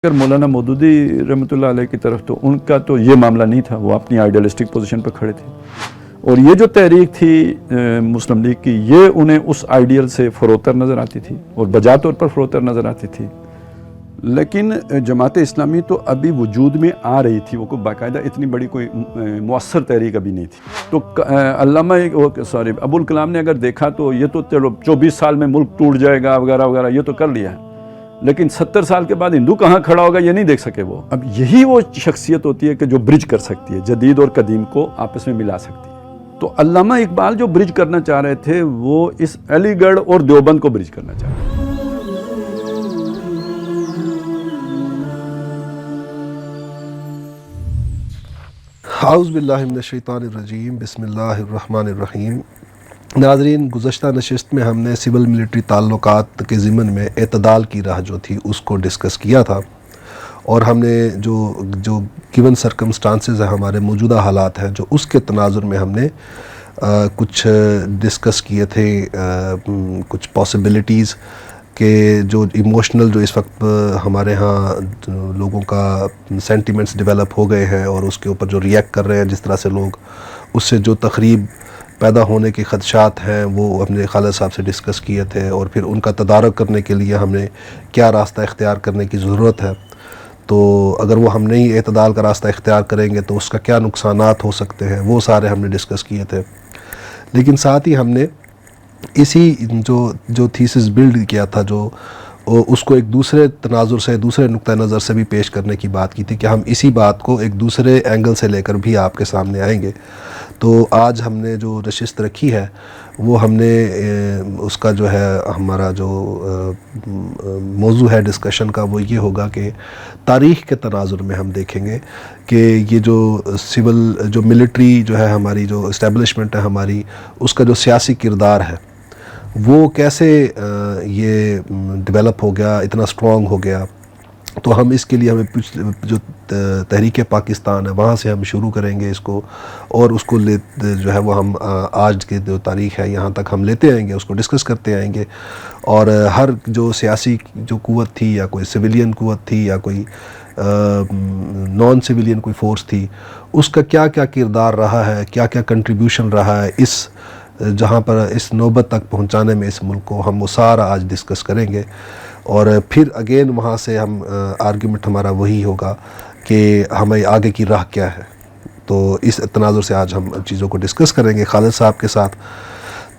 اگر مولانا مودودی رحمۃ اللہ علیہ کی طرف تو ان کا تو یہ معاملہ نہیں تھا، وہ اپنی آئیڈیلسٹک پوزیشن پر کھڑے تھے، اور یہ جو تحریک تھی مسلم لیگ کی، یہ انہیں اس آئیڈیل سے فروتر نظر آتی تھی اور بجا طور پر فروتر نظر آتی تھی۔ لیکن جماعت اسلامی تو ابھی وجود میں آ رہی تھی، وہ کوئی باقاعدہ اتنی بڑی کوئی مؤثر تحریک ابھی نہیں تھی۔ تو علامہ ابو الکلام نے اگر دیکھا تو یہ تو چلو 24 سال میں ملک ٹوٹ جائے گا وغیرہ وغیرہ، یہ تو کر لیا ہے، لیکن 70 سال کے بعد ہندو کہاں کھڑا ہوگا یہ نہیں دیکھ سکے وہ۔ اب یہی وہ شخصیت ہوتی ہے کہ جو برج کر سکتی ہے، جدید اور قدیم کو آپس میں ملا سکتی ہے۔ تو علامہ اقبال جو برج کرنا چاہ رہے تھے وہ اس علی گڑھ اور دیوبند کو برج کرنا چاہ رہے تھے۔ اعوذ باللہ من الشیطان الرجیم، بسم اللہ الرحمن الرحیم۔ ناظرین، گزشتہ نشست میں ہم نے سول ملٹری تعلقات کے ضمن میں اعتدال کی راہ جو تھی اس کو ڈسکس کیا تھا، اور ہم نے جو گیون سرکمسٹانسز ہیں، ہمارے موجودہ حالات ہیں، جو اس کے تناظر میں ہم نے کچھ ڈسکس کیے تھے، کچھ پاسبلٹیز کہ جو ایموشنل جو اس وقت ہمارے ہاں لوگوں کا سینٹیمنٹس ڈیولپ ہو گئے ہیں، اور اس کے اوپر جو ریئیکٹ کر رہے ہیں جس طرح سے لوگ، اس سے جو تخریب پیدا ہونے کے خدشات ہیں وہ اپنے خالد صاحب سے ڈسکس کیے تھے، اور پھر ان کا تدارک کرنے کے لیے ہم نے کیا راستہ اختیار کرنے کی ضرورت ہے۔ تو اگر وہ ہم نہیں اعتدال کا راستہ اختیار کریں گے تو اس کا کیا نقصانات ہو سکتے ہیں، وہ سارے ہم نے ڈسکس کیے تھے۔ لیکن ساتھ ہی ہم نے اسی جو تھیسس بلڈ کیا تھا، جو اس کو ایک دوسرے تناظر سے، دوسرے نقطہ نظر سے بھی پیش کرنے کی بات کی تھی کہ ہم اسی بات کو ایک دوسرے اینگل سے لے کر بھی آپ کے سامنے آئیں گے۔ تو آج ہم نے جو نشست رکھی ہے وہ ہم نے اس کا جو ہے ہمارا جو موضوع ہے ڈسکشن کا، وہ یہ ہوگا کہ تاریخ کے تناظر میں ہم دیکھیں گے کہ یہ جو جو ملٹری جو ہے ہماری، جو اسٹیبلشمنٹ ہے ہماری، اس کا جو سیاسی کردار ہے وہ کیسے یہ ڈیولپ ہو گیا، اتنا اسٹرانگ ہو گیا۔ تو ہم اس کے لیے ہمیں جو تحریک پاکستان ہے وہاں سے ہم شروع کریں گے اس کو، اور اس کو جو ہے وہ ہم آج کے جو تاریخ ہے یہاں تک ہم لیتے آئیں گے، اس کو ڈسکس کرتے آئیں گے، اور ہر جو سیاسی جو قوت تھی، یا کوئی سویلین قوت تھی، یا کوئی نان سویلین کوئی فورس تھی، اس کا کیا کیا کردار رہا ہے، کیا کیا کنٹریبیوشن رہا ہے اس جہاں پر اس نوبت تک پہنچانے میں اس ملک کو، ہم وہ سارا آج ڈسکس کریں گے۔ اور پھر اگین وہاں سے ہم آرگیومنٹ ہمارا وہی ہوگا کہ ہمیں آگے کی راہ کیا ہے۔ تو اس تناظر سے آج ہم چیزوں کو ڈسکس کریں گے خالد صاحب کے ساتھ۔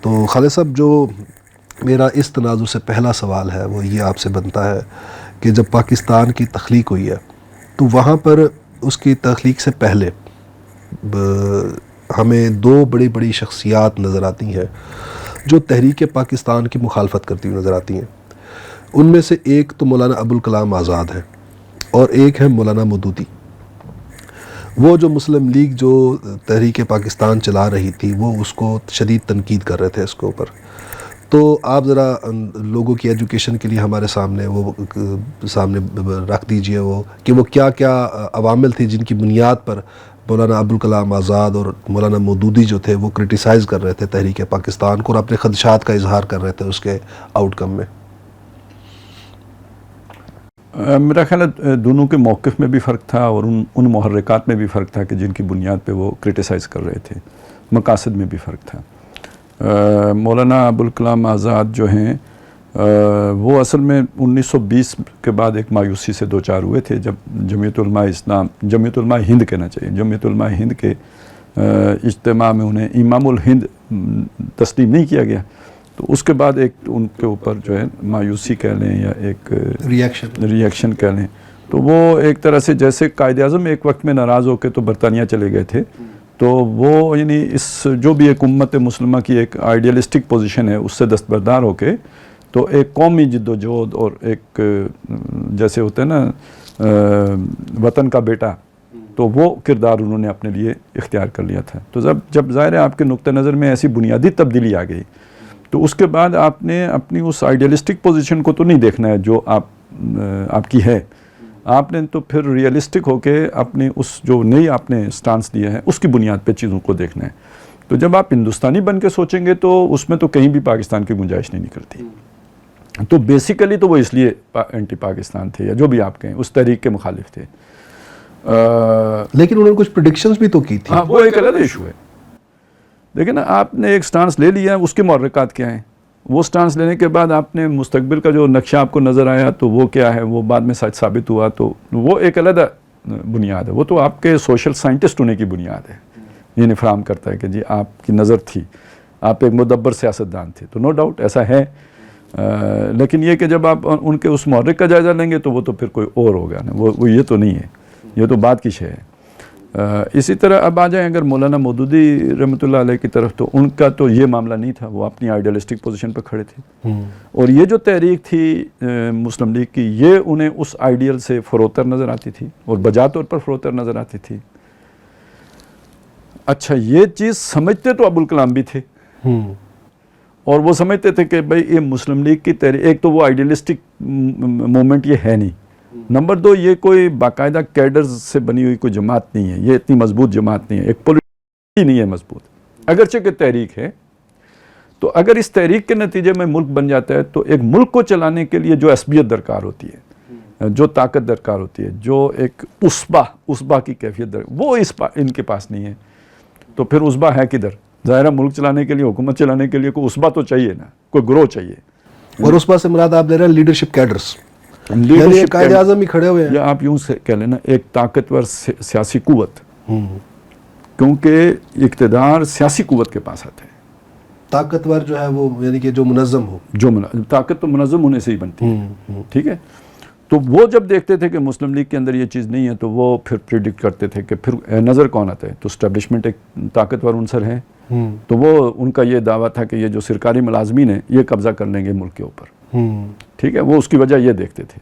تو خالد صاحب، جو میرا اس تناظر سے پہلا سوال ہے وہ یہ آپ سے بنتا ہے کہ جب پاکستان کی تخلیق ہوئی ہے تو وہاں پر اس کی تخلیق سے پہلے ہمیں دو بڑی بڑی شخصیات نظر آتی ہیں جو تحریک پاکستان کی مخالفت کرتی ہوئی نظر آتی ہیں۔ ان میں سے ایک تو مولانا ابو الکلام آزاد ہے، اور ایک ہے مولانا مودودی۔ وہ جو مسلم لیگ جو تحریک پاکستان چلا رہی تھی وہ اس کو شدید تنقید کر رہے تھے اس کے اوپر۔ تو آپ ذرا لوگوں کی ایجوکیشن کے لیے ہمارے سامنے رکھ دیجئے وہ کہ وہ کیا کیا عوامل تھی جن کی بنیاد پر مولانا ابو الکلام آزاد اور مولانا مودودی جو تھے وہ کرٹیسائز کر رہے تھے تحریک پاکستان کو، اور اپنے خدشات کا اظہار کر رہے تھے اس کے آؤٹ کم میں۔ میرا خیال ہے دونوں کے موقف میں بھی فرق تھا، اور ان محرکات میں بھی فرق تھا کہ جن کی بنیاد پہ وہ کرٹیسائز کر رہے تھے، مقاصد میں بھی فرق تھا۔ مولانا ابو الکلام آزاد جو ہیں وہ اصل میں 1920 کے بعد ایک مایوسی سے دوچار ہوئے تھے، جب جمعیت علماء اسلام، جمعیت علماء ہند کہنا چاہیے، جمعیت علماء ہند کے اجتماع میں انہیں امام الہند تسلیم نہیں کیا گیا، تو اس کے بعد ایک ان کے اوپر جو ہے مایوسی کہہ لیں یا ایک ریئیکشن کہہ لیں، تو وہ ایک طرح سے جیسے قائد اعظم ایک وقت میں ناراض ہو کے تو برطانیہ چلے گئے تھے، تو وہ یعنی اس جو بھی ایک امت مسلمہ کی ایک آئیڈیلسٹک پوزیشن ہے اس سے دستبردار ہو کے تو ایک قومی جد و جہد اور ایک جیسے ہوتا ہے نا وطن کا بیٹا، تو وہ کردار انہوں نے اپنے لیے اختیار کر لیا تھا۔ تو جب ظاہر ہے آپ کے نقطہ نظر میں ایسی بنیادی تبدیلی آ گئی، تو اس کے بعد آپ نے اپنی اس آئیڈیلسٹک پوزیشن کو تو نہیں دیکھنا ہے جو آپ کی ہے، آپ نے تو پھر ریئلسٹک ہو کے اپنی اس جو نئی آپ نے سٹانس لیا ہے اس کی بنیاد پہ چیزوں کو دیکھنا ہے۔ تو جب آپ ہندوستانی بن کے سوچیں گے تو اس میں تو کہیں بھی پاکستان کی گنجائش نہیں نکلتی۔ تو بیسیکلی تو وہ اس لیے اینٹی پاکستان تھے یا جو بھی آپ کہیں، اس تحریک کے مخالف تھے. لیکن انہوں نے کچھ پریڈکشنز بھی تو کی تھی. ہاں، وہ ایک الگ ایشو ہے. دیکھیں نا، آپ نے ایک سٹانس لے لیا، اس کے محرکات کیا ہیں. وہ سٹانس لینے کے بعد آپ نے مستقبل کا جو نقشہ آپ کو نظر آیا تو وہ کیا ہے، وہ بعد میں سچ ثابت ہوا، تو وہ ایک الگ بنیاد ہے. وہ تو آپ کے سوشل سائنٹسٹ ہونے کی بنیاد ہے، یعنی فراہم کرتا ہے کہ جی آپ کی نظر تھی، آپ ایک مدبر سیاستدان تھے. تو نو ڈاؤٹ ایسا ہے، لیکن یہ کہ جب آپ ان کے اس محرک کا جائزہ لیں گے تو وہ تو پھر کوئی اور ہوگا نا، وہ یہ تو نہیں ہے، یہ تو بات کی شے ہے. اسی طرح اب آ جائیں اگر مولانا مودودی رحمۃ اللہ علیہ کی طرف، تو ان کا تو یہ معاملہ نہیں تھا، وہ اپنی آئیڈیلسٹک پوزیشن پہ کھڑے تھے. اور یہ جو تحریک تھی مسلم لیگ کی، یہ انہیں اس آئیڈیل سے فروتر نظر آتی تھی اور بجا طور پر فروتر نظر آتی تھی. اچھا، یہ چیز سمجھتے تو ابوالکلام بھی تھے، اور وہ سمجھتے تھے کہ بھئی یہ مسلم لیگ کی تحریک، ایک تو وہ آئیڈیلسٹک مومنٹ یہ ہے نہیں، نمبر دو یہ کوئی باقاعدہ کیڈرز سے بنی ہوئی کوئی جماعت نہیں ہے، یہ اتنی مضبوط جماعت نہیں ہے، ایک پولیٹی نہیں ہے مضبوط، اگرچہ کہ تحریک ہے. تو اگر اس تحریک کے نتیجے میں ملک بن جاتا ہے تو ایک ملک کو چلانے کے لیے جو عصبیت درکار ہوتی ہے، جو طاقت درکار ہوتی ہے، جو ایک اسبا کی کیفیت وہ ان کے پاس نہیں ہے. تو پھر اسبا ہے کدھر؟ ظاہرہ ملک چلانے کے لیے، حکومت چلانے کے لیے کوئی اسبا تو چاہیے نا، کوئی گروہ چاہیے. اور اسبا سے مراد آپ لے رہے ہیں لیڈرشپ کیڈرز، یعنی قائد اعظم ہی کھڑے ہوئے ہیں، یا آپ یوں سے کہہ لینا ایک طاقتور سیاسی قوت، کیونکہ اقتدار سیاسی قوت کے پاس آتا ہے. طاقتور جو ہے وہ یعنی کہ جو منظم ہو، طاقت تو منظم ہونے سے ہی بنتی ہے. ٹھیک ہے، تو وہ جب دیکھتے تھے کہ مسلم لیگ کے اندر یہ چیز نہیں ہے تو وہ پھر پریڈکٹ کرتے تھے کہ پھر نظر کون آتا ہے، تو اسٹیبلشمنٹ ایک طاقتور عنصر ہے. تو وہ ان کا یہ دعویٰ تھا کہ یہ جو سرکاری ملازمین ہیں یہ قبضہ کر لیں گے ملک کے اوپر. ٹھیک ہے، وہ اس کی وجہ یہ دیکھتے تھے.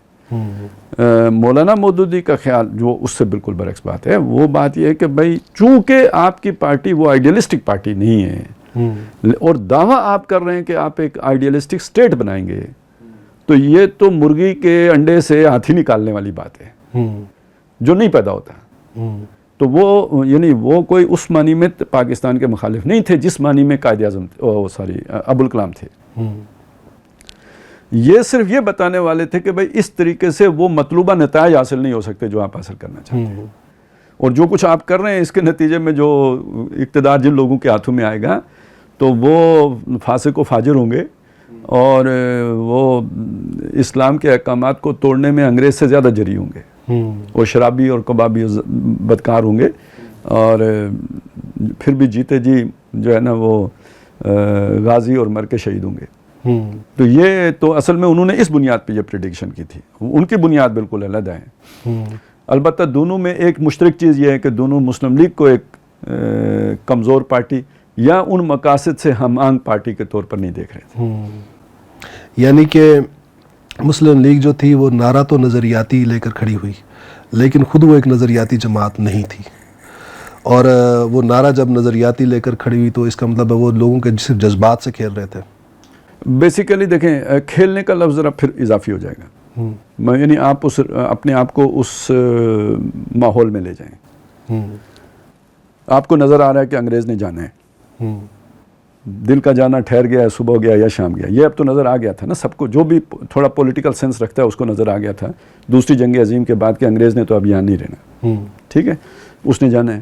مولانا مودودی کا خیال جو اس سے بالکل برعکس بات ہے، وہ بات یہ ہے کہ بھائی چونکہ آپ کی پارٹی وہ آئیڈیلسٹک پارٹی نہیں ہے، اور دعویٰ آپ کر رہے ہیں کہ آپ ایک آئیڈیلسٹک سٹیٹ بنائیں گے، تو یہ تو مرغی کے انڈے سے ہاتھی نکالنے والی بات ہے جو نہیں پیدا ہوتا. تو وہ یعنی وہ کوئی اس معنی میں پاکستان کے مخالف نہیں تھے جس معنی میں قائد اعظم ابوالکلام تھے. یہ صرف یہ بتانے والے تھے کہ بھئی اس طریقے سے وہ مطلوبہ نتائج حاصل نہیں ہو سکتے جو آپ حاصل کرنا چاہتے ہیں، اور جو کچھ آپ کر رہے ہیں اس کے نتیجے میں جو اقتدار جن لوگوں کے ہاتھوں میں آئے گا تو وہ فاسق و فاجر ہوں گے، اور وہ اسلام کے احکامات کو توڑنے میں انگریز سے زیادہ جری ہوں گے، وہ شرابی اور کبابی بدکار ہوں گے، اور پھر بھی جیتے جی جو ہے نا وہ غازی اور مر کے شہید ہوں گے. تو یہ تو اصل میں انہوں نے اس بنیاد پہ یہ پریڈکشن کی تھی، ان کی بنیاد بالکل علیحدہ ہے. البتہ دونوں میں ایک مشترک چیز یہ ہے کہ دونوں مسلم لیگ کو ایک کمزور پارٹی یا ان مقاصد سے ہم آہنگ پارٹی کے طور پر نہیں دیکھ رہے تھے. یعنی کہ مسلم لیگ جو تھی وہ نعرہ تو نظریاتی لے کر کھڑی ہوئی، لیکن خود وہ ایک نظریاتی جماعت نہیں تھی، اور وہ نعرہ جب نظریاتی لے کر کھڑی ہوئی تو اس کا مطلب ہے وہ لوگوں کے صرف جذبات سے کھیل رہے تھے. بیسیکلی دیکھیں، کھیلنے کا لفظ ذرا پھر اضافی ہو جائے گا، یعنی آپ اپنے آپ کو اس ماحول میں لے جائیں. آپ کو نظر آ رہا ہے کہ انگریز نے جانا ہے، دل کا جانا ٹھہر گیا ہے، صبح گیا یا شام گیا، یہ اب تو نظر آ گیا تھا نا سب کو، جو بھی تھوڑا پولیٹیکل سینس رکھتا ہے اس کو نظر آ گیا تھا دوسری جنگ عظیم کے بعد کہ انگریز نے تو اب یہاں نہیں رہنا. ٹھیک ہے، اس نے جانا ہے.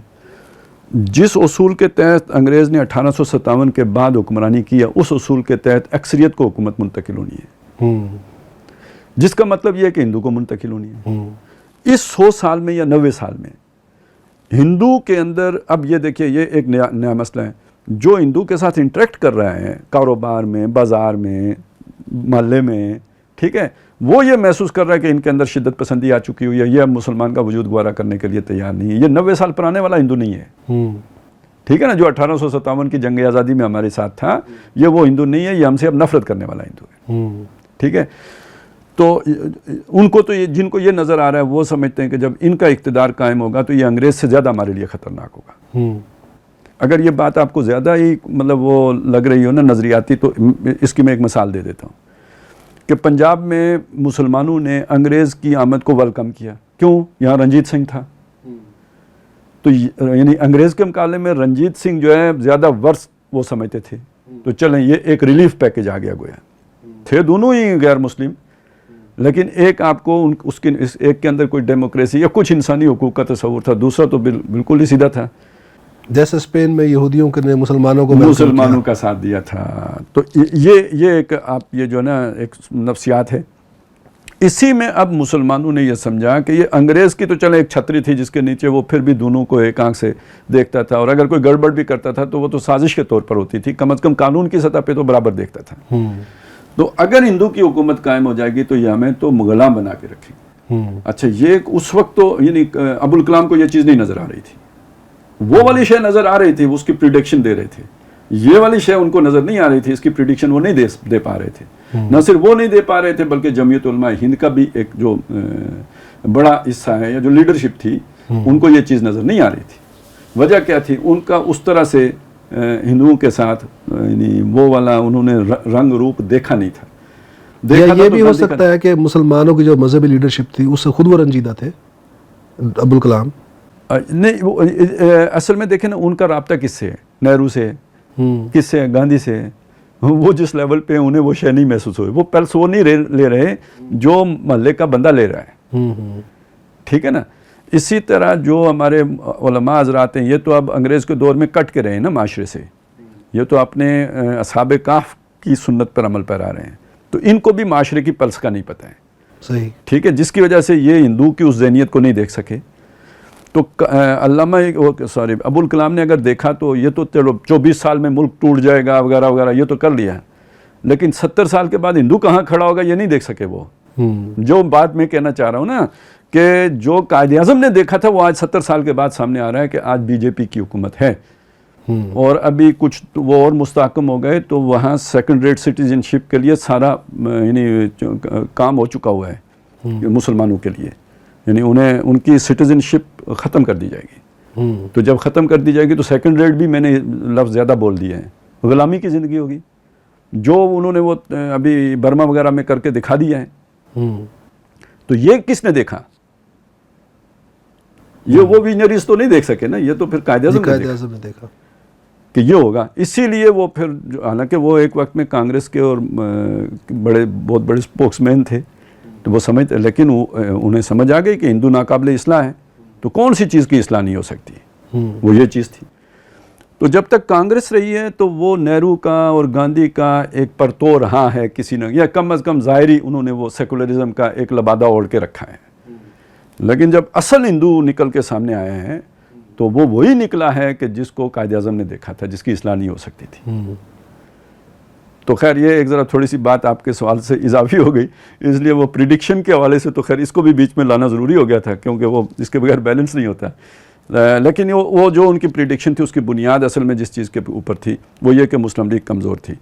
جس اصول کے تحت انگریز نے 1857 کے بعد حکمرانی کی ہے، اس اصول کے تحت اکثریت کو حکومت منتقل ہونی ہے، جس کا مطلب یہ ہے کہ ہندو کو منتقل ہونی ہے. اس 100 سال میں یا 90 سال میں ہندو کے اندر، اب یہ دیکھیے یہ ایک نیا مسئلہ ہے، جو ہندو کے ساتھ انٹریکٹ کر رہا ہے کاروبار میں، بازار میں، محلے میں، ٹھیک ہے، وہ یہ محسوس کر رہا ہے کہ ان کے اندر شدت پسندی آ چکی ہوئی ہے، یہ اب مسلمان کا وجود گوارا کرنے کے لیے تیار نہیں ہے. یہ 90 سال پرانے والا ہندو نہیں ہے، ٹھیک ہے نا، جو 1857 کی جنگ آزادی میں ہمارے ساتھ تھا، یہ وہ ہندو نہیں ہے، یہ ہم سے اب نفرت کرنے والا ہندو ہے. ٹھیک ہے، تو ان کو تو جن کو یہ نظر آ رہا ہے وہ سمجھتے ہیں کہ جب ان کا اقتدار قائم ہوگا تو یہ انگریز سے زیادہ ہمارے لیے خطرناک ہوگا. اگر یہ بات آپ کو زیادہ ہی مطلب وہ لگ رہی ہو نا نظریاتی، تو اس کی میں ایک مثال دے دیتا ہوں کہ پنجاب میں مسلمانوں نے انگریز کی آمد کو ویلکم کیا. کیوں؟ یہاں رنجیت سنگھ تھا، تو یعنی انگریز کے مقابلے میں رنجیت سنگھ جو ہے زیادہ ورث وہ سمجھتے تھے، تو چلیں یہ ایک ریلیف پیکج آ گیا گویا. تھے دونوں ہی غیر مسلم، لیکن ایک آپ کو اس کے ایک کے اندر کوئی ڈیموکریسی یا کچھ انسانی حقوق کا تصور تھا، دوسرا تو بالکل ہی سیدھا تھا، جیسے اسپین میں یہودیوں کے نے مسلمانوں کو مسلمانوں کا ساتھ دیا تھا. تو یہ ایک آپ یہ جو ہے نا ایک نفسیات ہے. اسی میں اب مسلمانوں نے یہ سمجھا کہ یہ انگریز کی تو چلے ایک چھتری تھی جس کے نیچے وہ پھر بھی دونوں کو ایک آنکھ سے دیکھتا تھا، اور اگر کوئی گڑبڑ بھی کرتا تھا تو وہ تو سازش کے طور پر ہوتی تھی، کم از کم قانون کی سطح پہ تو برابر دیکھتا تھا. تو اگر ہندو کی حکومت قائم ہو جائے گی تو یہ ہمیں تو غلام بنا کے رکھیں گے. اچھا، یہ اس وقت تو یعنی ابوالکلام کو یہ چیز نہیں نظر آ رہی تھی، وہ والی شے نظر آ رہی تھی، اس کی پریڈکشن دے رہے تھے. یہ والی شے ان کو نظر نہیں آ رہی تھی، اس کی پریڈکشن وہ نہیں دے پا رہے تھے. نہ صرف وہ نہیں دے پا رہے تھے بلکہ جمعیت علماء ہند کا بھی ایک جو بڑا حصہ ہے یا جو لیڈرشپ تھی ان کو یہ چیز نظر نہیں آ رہی تھی. وجہ کیا تھی؟ ان کا اس طرح سے ہندوؤں کے ساتھ یعنی وہ والا انہوں نے رنگ روپ دیکھا نہیں تھا. یہ بھی ہو سکتا ہے کہ مسلمانوں کی جو مذہبی لیڈرشپ تھی اس سے خود وہ رنجیدہ تھے ابوالکلام. نہیں، اصل میں دیکھیں نا ان کا رابطہ کس سے ہے؟ نہرو سے، کس سے؟ گاندھی سے. وہ جس لیول پہ انہیں وہ شے نہیں محسوس ہوئی، وہ پلس وہ نہیں لے رہے جو محلے کا بندہ لے رہا ہے. ٹھیک ہے نا. اسی طرح جو ہمارے علماء حضرات ہیں، یہ تو اب انگریز کے دور میں کٹ کے رہے ہیں نا معاشرے سے، یہ تو اپنے اصحاب کہف کی سنت پر عمل پیرا رہے ہیں، تو ان کو بھی معاشرے کی پلس کا نہیں پتہ ہے. صحیح. ٹھیک ہے، جس کی وجہ سے یہ ہندو کی اس ذہنیت کو نہیں دیکھ سکے. تو علامہ ابوالکلام نے اگر دیکھا تو یہ تو چلو 24 سال میں ملک ٹوٹ جائے گا وغیرہ وغیرہ، یہ تو کر لیا ہے، لیکن 70 سال کے بعد ہندو کہاں کھڑا ہوگا یہ نہیں دیکھ سکے وہ. جو بات میں کہنا چاہ رہا ہوں نا کہ جو قائد اعظم نے دیکھا تھا وہ آج 70 سال کے بعد سامنے آ رہا ہے کہ آج بی جے پی کی حکومت ہے، اور ابھی کچھ وہ اور مستحکم ہو گئے تو وہاں سیکنڈ ریٹ سٹیزن شپ کے لیے سارا یعنی کام ہو چکا ہوا ہے مسلمانوں کے لیے، یعنی انہیں ان کی سٹیزن شپ ختم کر دی جائے گی. تو جب ختم کر دی جائے گی تو سیکنڈ ریٹ بھی میں نے لفظ زیادہ بول دیے ہیں، غلامی کی زندگی ہوگی جو انہوں نے وہ ابھی برما وغیرہ میں کر کے دکھا دیا ہے. تو یہ کس نے دیکھا؟ یہ وہ ویژنریز تو نہیں دیکھ سکے نا، یہ تو پھر قائد اعظم نے دیکھا کہ یہ ہوگا. اسی لیے وہ پھر حالانکہ وہ ایک وقت میں کانگریس کے اور بہت بڑے اسپوکس مین تھے تو وہ سمجھتے، لیکن انہیں سمجھ آ گئی کہ ہندو ناقابل اصلاح ہے، تو کون سی چیز کی اصلاح نہیں ہو سکتی، وہ یہ چیز تھی. تو جب تک کانگریس رہی ہے تو وہ نہرو کا اور گاندھی کا ایک پرتو رہا ہے کسی نے، یا کم از کم ظاہری انہوں نے وہ سیکولرزم کا ایک لبادہ اوڑھ کے رکھا ہے. لیکن جب اصل ہندو نکل کے سامنے آئے ہیں تو وہ وہی نکلا ہے کہ جس کو قائد اعظم نے دیکھا تھا، جس کی اصلاح نہیں ہو سکتی تھی. تو خیر یہ ایک ذرا تھوڑی سی بات آپ کے سوال سے اضافی ہو گئی، اس لیے وہ پریڈکشن کے حوالے سے تو خیر اس کو بھی بیچ میں لانا ضروری ہو گیا تھا کیونکہ وہ اس کے بغیر بیلنس نہیں ہوتا. لیکن وہ جو ان کی پریڈکشن تھی اس کی بنیاد اصل میں جس چیز کے اوپر تھی وہ یہ کہ مسلم لیگ کمزور تھی.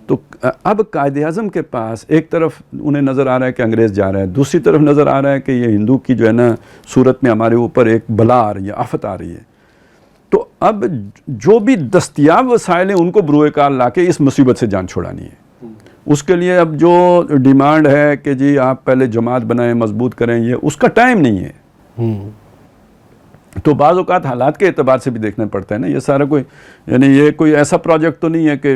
تو اب قائد اعظم کے پاس ایک طرف انہیں نظر آ رہا ہے کہ انگریز جا رہا ہے، دوسری طرف نظر آ رہا ہے کہ یہ ہندو کی جو ہے نا صورت میں ہمارے اوپر ایک بلا آ رہی ہے، آفت آ رہی ہے. تو اب جو بھی دستیاب وسائل ہیں ان کو بروئے کار لا کے اس مصیبت سے جان چھڑانی ہے. اس کے لیے اب جو ڈیمانڈ ہے کہ جی آپ پہلے جماعت بنائیں، مضبوط کریں، یہ اس کا ٹائم نہیں ہے. تو بعض اوقات حالات کے اعتبار سے بھی دیکھنا پڑتا ہے نا، یہ سارا کوئی یعنی یہ کوئی ایسا پروجیکٹ تو نہیں ہے کہ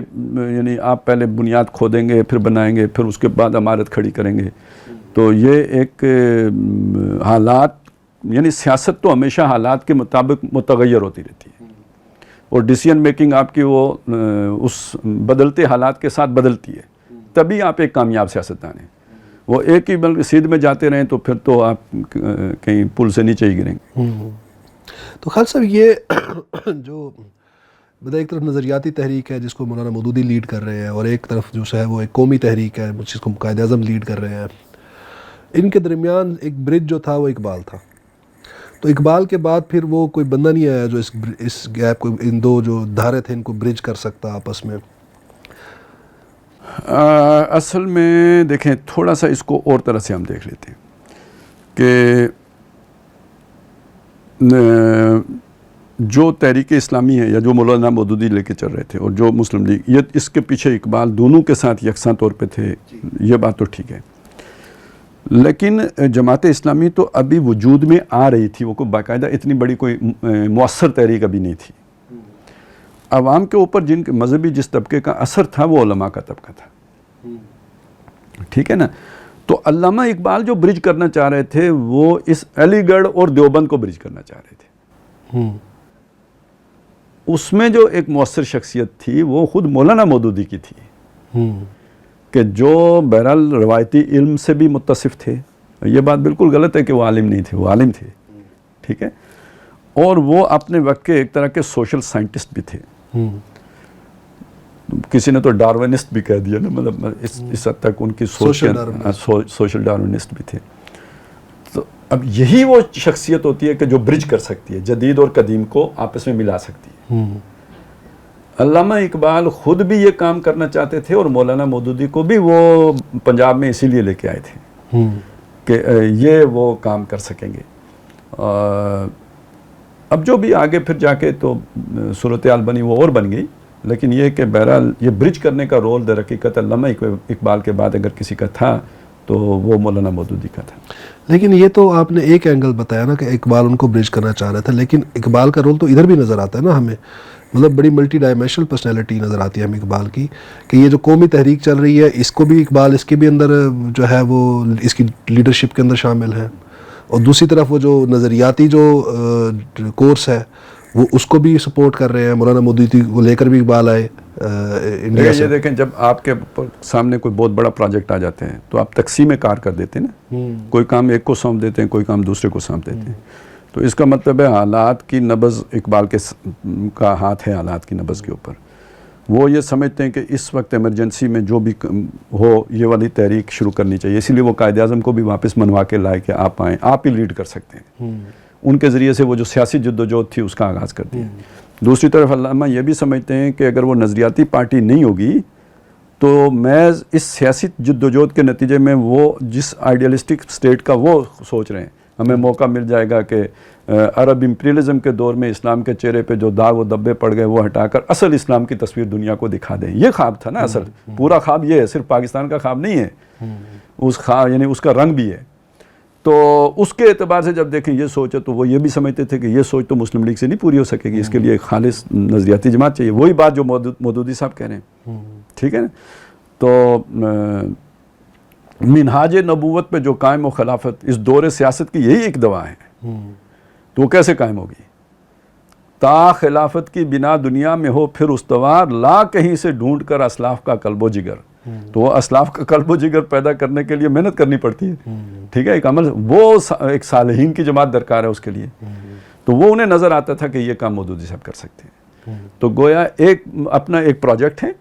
یعنی آپ پہلے بنیاد کھودیں گے پھر بنائیں گے پھر اس کے بعد عمارت کھڑی کریں گے. تو یہ ایک حالات یعنی سیاست تو ہمیشہ حالات کے مطابق متغیر ہوتی رہتی ہے، اور ڈیسیژن میکنگ آپ کی وہ اس بدلتے حالات کے ساتھ بدلتی ہے، تبھی آپ ایک کامیاب سیاستدان ہیں. وہ ایک ہی بلکہ سیدھ میں جاتے رہیں تو پھر تو آپ کہیں پل سے نیچے ہی گریں گے. تو خالد صاحب یہ جو ایک طرف نظریاتی تحریک ہے جس کو مولانا مودودی لیڈ کر رہے ہیں، اور ایک طرف جو ہے وہ ایک قومی تحریک ہے جس کو قائد اعظم لیڈ کر رہے ہیں، ان کے درمیان ایک برج جو تھا وہ اقبال تھا. تو اقبال کے بعد پھر وہ کوئی بندہ نہیں آیا جو اس گیپ کو، ان دو جو دھارے تھے ان کو برج کر سکتا آپس میں. اصل میں دیکھیں تھوڑا سا اس کو اور طرح سے ہم دیکھ لیتے ہیں کہ جو تحریک اسلامی ہے یا جو مولانا مودودی لے کے چل رہے تھے اور جو مسلم لیگ، یہ اس کے پیچھے اقبال دونوں کے ساتھ یکساں طور پہ تھے، یہ بات تو ٹھیک ہے. لیکن جماعت اسلامی تو ابھی وجود میں آ رہی تھی، وہ کوئی باقاعدہ اتنی بڑی کوئی مؤثر تحریک ابھی نہیں تھی. عوام کے اوپر جن کے مذہبی جس طبقے کا اثر تھا وہ علماء کا طبقہ تھا. ٹھیک ہے نا. تو علامہ اقبال جو برج کرنا چاہ رہے تھے وہ اس علی گڑھ اور دیوبند کو برج کرنا چاہ رہے تھے. اس میں جو ایک مؤثر شخصیت تھی وہ خود مولانا مودودی کی تھی کہ جو بہرحال روایتی علم سے بھی متصف تھے. یہ بات بالکل غلط ہے کہ وہ عالم نہیں تھے, وہ عالم تھے, ٹھیک ہے, اور وہ اپنے وقت کے ایک طرح کے سوشل سائنٹسٹ بھی تھے. کسی نے تو ڈارونسٹ بھی کہہ دیا نا, مطلب اس حد تک ان کی سوشل ڈارونسٹ بھی تھے. تو اب یہی وہ شخصیت ہوتی ہے کہ جو برج کر سکتی ہے, جدید اور قدیم کو آپس میں ملا سکتی ہے. علامہ اقبال خود بھی یہ کام کرنا چاہتے تھے اور مولانا مودودی کو بھی وہ پنجاب میں اسی لیے لے کے آئے تھے کہ یہ وہ کام کر سکیں گے. اب جو بھی آگے پھر جا کے تو صورتحال بنی وہ اور بن گئی, لیکن یہ کہ بہرحال یہ برج کرنے کا رول در حقیقت علامہ اقبال کے بعد اگر کسی کا تھا تو وہ مولانا مودودی کا تھا. لیکن یہ تو آپ نے ایک اینگل بتایا نا کہ اقبال ان کو برج کرنا چاہ رہا تھا, لیکن اقبال کا رول تو ادھر بھی نظر آتا ہے نا ہمیں, مطلب بڑی ملٹی ڈائمینشنل پرسنالٹی نظر آتی ہے ہمیں اقبال کی, کہ یہ جو قومی تحریک چل رہی ہے اس کو بھی اقبال اس کے بھی اندر جو ہے وہ اس کی لیڈرشپ کے اندر شامل ہے, اور دوسری طرف وہ جو نظریاتی جو کورس ہے وہ اس کو بھی سپورٹ کر رہے ہیں. مولانا مودودی کو لے کر بھی اقبال آئے انڈیا سے. یہ دیکھیں جب آپ کے سامنے کوئی بہت بڑا پروجیکٹ آ جاتے ہیں تو آپ تقسیم کار کر دیتے ہیں نا, کوئی کام ایک کو سونپ دیتے ہیں, کوئی کام دوسرے کو سونپ دیتے ہیں. تو اس کا مطلب ہے حالات کی نبض اقبال کا ہاتھ ہے حالات کی نبض کے اوپر. وہ یہ سمجھتے ہیں کہ اس وقت ایمرجنسی میں جو بھی ہو یہ والی تحریک شروع کرنی چاہیے, اسی لیے وہ قائد اعظم کو بھی واپس منوا کے لائے کہ آپ آئیں, آپ ہی لیڈ کر سکتے ہیں. ان کے ذریعے سے وہ جو سیاسی جدوجہد تھی اس کا آغاز کر دیا. دوسری طرف علامہ یہ بھی سمجھتے ہیں کہ اگر وہ نظریاتی پارٹی نہیں ہوگی تو محض اس سیاسی جدوجہد کے نتیجے میں وہ جس آئیڈیلسٹک سٹیٹ کا وہ سوچ رہے ہیں ہمیں موقع مل جائے گا کہ عرب امپیریلزم کے دور میں اسلام کے چہرے پہ جو داغ و دبے پڑ گئے وہ ہٹا کر اصل اسلام کی تصویر دنیا کو دکھا دیں. یہ خواب تھا نا اصل, پورا خواب یہ ہے, صرف پاکستان کا خواب نہیں ہے, اس خواب یعنی اس کا رنگ بھی ہے. تو اس کے اعتبار سے جب دیکھیں یہ سوچ ہے تو وہ یہ بھی سمجھتے تھے کہ یہ سوچ تو مسلم لیگ سے نہیں پوری ہو سکے گی, اس کے لیے ایک خالص نظریاتی جماعت چاہیے. وہی بات جو مودودی صاحب کہہ رہے ہیں, ٹھیک ہے نا. تو منہاج نبوت پہ جو قائم و خلافت اس دور سیاست کی یہی ایک دوا ہے, تو وہ کیسے قائم ہوگی؟ تا خلافت کی بنا دنیا میں ہو پھر استوار, لا کہیں سے ڈھونڈ کر اسلاف کا قلب و جگر. تو وہ اسلاف کا قلب و جگر پیدا کرنے کے لیے محنت کرنی پڑتی ہے, ٹھیک ہے, ایک عمل, وہ ایک صالحین کی جماعت درکار ہے اس کے لیے. تو وہ انہیں نظر آتا تھا کہ یہ کام مودودی صاحب کر سکتے ہیں. تو گویا ایک اپنا ایک پروجیکٹ ہے,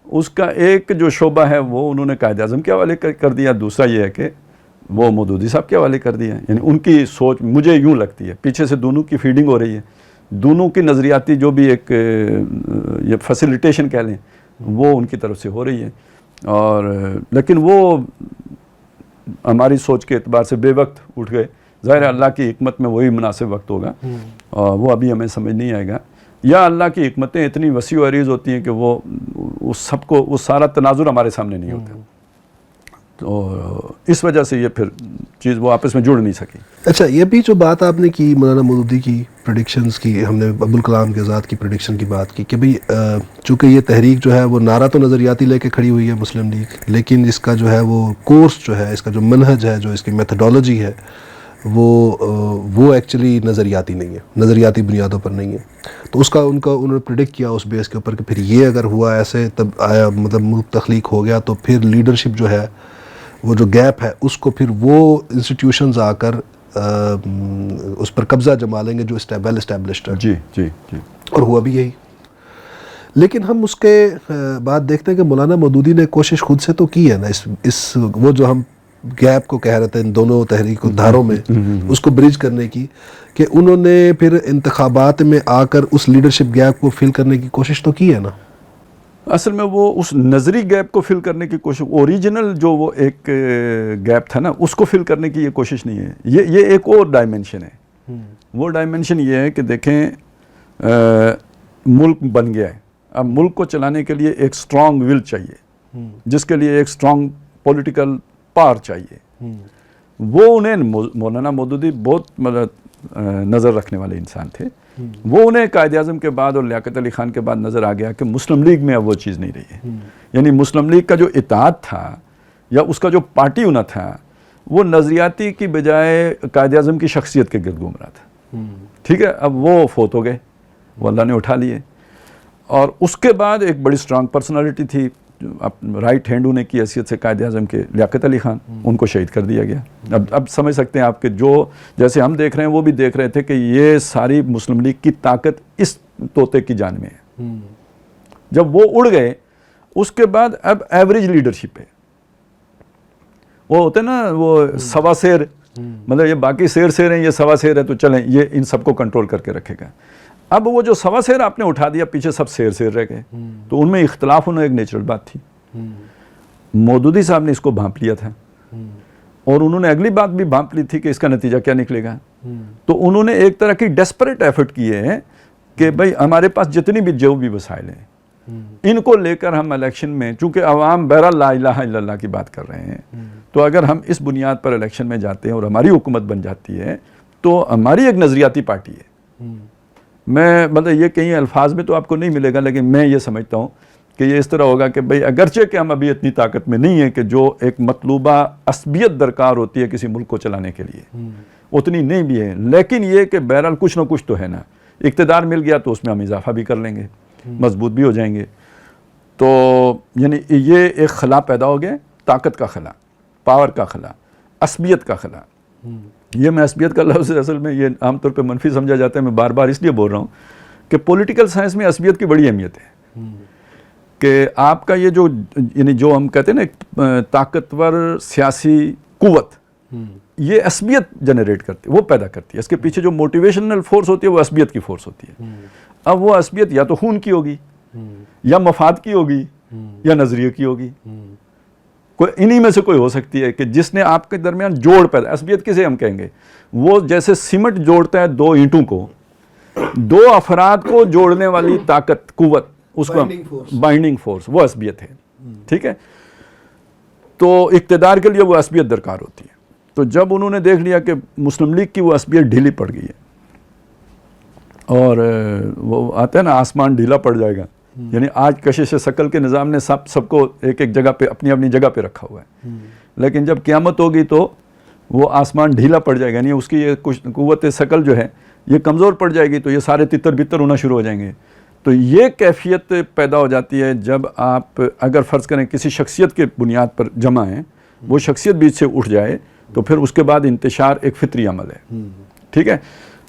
اس کا ایک جو شعبہ ہے وہ انہوں نے قائد اعظم کے حوالے کر دیا, دوسرا یہ ہے کہ وہ مودودی صاحب کے حوالے کر دیا. یعنی ان کی سوچ مجھے یوں لگتی ہے پیچھے سے دونوں کی فیڈنگ ہو رہی ہے, دونوں کی نظریاتی جو بھی ایک یہ فیسیلیٹیشن کہہ لیں وہ ان کی طرف سے ہو رہی ہے. اور لیکن وہ ہماری سوچ کے اعتبار سے بے وقت اٹھ گئے. ظاہر اللہ کی حکمت میں وہی مناسب وقت ہوگا, اور وہ ابھی ہمیں سمجھ نہیں آئے گا, یا اللہ کی حکمتیں اتنی وسیع و عریض ہوتی ہیں کہ وہ اس سب کو وہ سارا تناظر ہمارے سامنے نہیں ہوتا. تو اس وجہ سے یہ پھر چیز وہ آپس میں جڑ نہیں سکی. اچھا, یہ بھی جو بات آپ نے کی مولانا مودودی کی پریڈکشنز کی, ہم نے ابوالکلام کے ذات کی پریڈکشن کی بات کی کہ بھئی چونکہ یہ تحریک جو ہے وہ نعرہ تو نظریاتی لے کے کھڑی ہوئی ہے مسلم لیگ, لیکن اس کا جو ہے وہ کورس جو ہے, اس کا جو منہج ہے, جو اس کی میتھڈالوجی ہے وہ ایکچولی نظریاتی نہیں ہے, نظریاتی بنیادوں پر نہیں ہے. تو اس کا انہوں نے پریڈکٹ کیا اس بیس کے اوپر کہ پھر یہ اگر ہوا ایسے تب آیا مطلب ملک تخلیق ہو گیا, تو پھر لیڈرشپ جو ہے وہ جو گیپ ہے اس کو پھر وہ انسٹیٹیوشنز آ کر اس پر قبضہ جما لیں گے جو ویل اسٹیبلشڈ ہے. جی جی جی. اور ہوا بھی یہی. لیکن ہم اس کے بعد دیکھتے ہیں کہ مولانا مودودی نے کوشش خود سے تو کی ہے نا, اس وہ جو ہم گیپ کو کہہ رہے تھے ان دونوں تحریک دھاروں میں, اس کو برج کرنے کی, کہ انہوں نے پھر انتخابات میں آ کر اس لیڈرشپ گیپ کو فل کرنے کی کوشش تو کی ہے نا. اصل میں وہ اس نظری گیپ کو فل کرنے کی کوشش, اوریجنل جو وہ ایک گیپ تھا نا اس کو فل کرنے کی یہ کوشش نہیں ہے. یہ ایک اور ڈائمنشن ہے. وہ ڈائمنشن یہ ہے کہ دیکھیں ملک بن گیا ہے, اب ملک کو چلانے کے لیے ایک اسٹرانگ ول چاہیے, جس کے لیے ایک اسٹرانگ پولیٹیکل پاور چاہیے. وہ انہیں مولانا مودودی بہت نظر رکھنے والے انسان تھے. وہ انہیں قائد اعظم کے بعد اور لیاقت علی خان کے بعد نظر آ گیا کہ مسلم لیگ میں اب وہ چیز نہیں رہی ہے. یعنی مسلم لیگ کا جو اتحاد تھا یا اس کا جو پارٹی ہونا تھا وہ نظریاتی کی بجائے قائد اعظم کی شخصیت کے گرد گھوم رہا تھا. ٹھیک ہے, اب وہ فوت ہو گئے, وہ اللہ نے اٹھا لیے. اور اس کے بعد ایک بڑی اسٹرانگ پرسنالٹی تھی رائٹ ہینڈ ہونے کی حیثیت سے قائد اعظم کے, لیاقت علی خان, ان کو شہید کر دیا گیا. اب سمجھ سکتے ہیں آپ کہ جو جیسے ہم دیکھ رہے ہیں وہ بھی دیکھ رہے تھے کہ یہ ساری مسلم لیگ کی طاقت اس طوطے کی جان میں ہے. جب وہ اڑ گئے اس کے بعد اب ایوریج لیڈرشپ ہے, وہ ہوتے نا وہ سوا سیر, مطلب یہ باقی سیر ہیں, یہ سوا سیر ہے تو چلیں یہ ان سب کو کنٹرول کر کے رکھے گا. اب وہ جو سوا سیر آپ نے اٹھا دیا, پیچھے سب سیر رہ گئے, تو ان میں اختلاف ہونا ایک نیچرل بات تھی. مودودی صاحب نے اس کو بھانپ لیا تھا اور انہوں نے اگلی بات بھی بھانپ لی تھی کہ اس کا نتیجہ کیا نکلے گا. تو انہوں نے ایک طرح کی ڈیسپریٹ ایفرٹ کیے ہیں کہ بھئی ہمارے پاس جتنی بھی جو بھی وسائل ہیں ان کو لے کر ہم الیکشن میں, چونکہ عوام بہرحال لا الہ الا اللہ کی بات کر رہے ہیں, تو اگر ہم اس بنیاد پر الیکشن میں جاتے ہیں اور ہماری حکومت بن جاتی ہے تو ہماری ایک نظریاتی پارٹی ہے. میں مطلب یہ کئی الفاظ میں تو آپ کو نہیں ملے گا, لیکن میں یہ سمجھتا ہوں کہ یہ اس طرح ہوگا کہ بھئی اگرچہ کہ ہم ابھی اتنی طاقت میں نہیں ہیں کہ جو ایک مطلوبہ عصبیت درکار ہوتی ہے کسی ملک کو چلانے کے لیے, اتنی نہیں بھی ہے, لیکن یہ کہ بہرحال کچھ نہ کچھ تو ہے نا. اقتدار مل گیا تو اس میں ہم اضافہ بھی کر لیں گے, مضبوط بھی ہو جائیں گے. تو یعنی یہ ایک خلا پیدا ہو گیا, طاقت کا خلا, پاور کا خلا, عصبیت کا خلا. یہ میں عصبیت کا لفظ اصل میں یہ عام طور پہ منفی سمجھا جاتا ہے, میں بار بار اس لیے بول رہا ہوں کہ پولیٹیکل سائنس میں عصبیت کی بڑی اہمیت ہے. کہ آپ کا یہ جو یعنی جو ہم کہتے ہیں نا طاقتور سیاسی قوت, یہ عصبیت جنریٹ کرتی ہے, وہ پیدا کرتی ہے. اس کے پیچھے جو موٹیویشنل فورس ہوتی ہے وہ عصبیت کی فورس ہوتی ہے. اب وہ عصبیت یا تو خون کی ہوگی, یا مفاد کی ہوگی, یا نظریے کی ہوگی. کوئی انہی میں سے کوئی ہو سکتی ہے کہ جس نے آپ کے درمیان جوڑ پیدا. عصبیت کسے ہم کہیں گے؟ وہ جیسے سیمنٹ جوڑتا ہے دو اینٹوں کو, دو افراد کو جوڑنے والی طاقت, قوت, اس کو بائنڈنگ فورس, وہ عصبیت ہے. ٹھیک ہے, تو اقتدار کے لیے وہ عصبیت درکار ہوتی ہے. تو جب انہوں نے دیکھ لیا کہ مسلم لیگ کی وہ عصبیت ڈھیلی پڑ گئی ہے, اور وہ آتا ہے نا آسمان ڈھیلا پڑ جائے گا, یعنی آج کشش ثقل کے نظام نے سب کو ایک ایک جگہ پہ اپنی جگہ پہ رکھا ہوا ہے, لیکن جب قیامت ہوگی تو وہ آسمان ڈھیلا پڑ جائے گا, یعنی اس کی یہ قوت ثقل جو ہے یہ کمزور پڑ جائے گی, تو یہ سارے تتر بتر ہونا شروع ہو جائیں گے. تو یہ کیفیت پیدا ہو جاتی ہے جب آپ اگر فرض کریں کسی شخصیت کے بنیاد پر جمع ہیں, وہ شخصیت بیچ سے اٹھ جائے تو پھر اس کے بعد انتشار ایک فطری عمل ہے. ٹھیک ہے,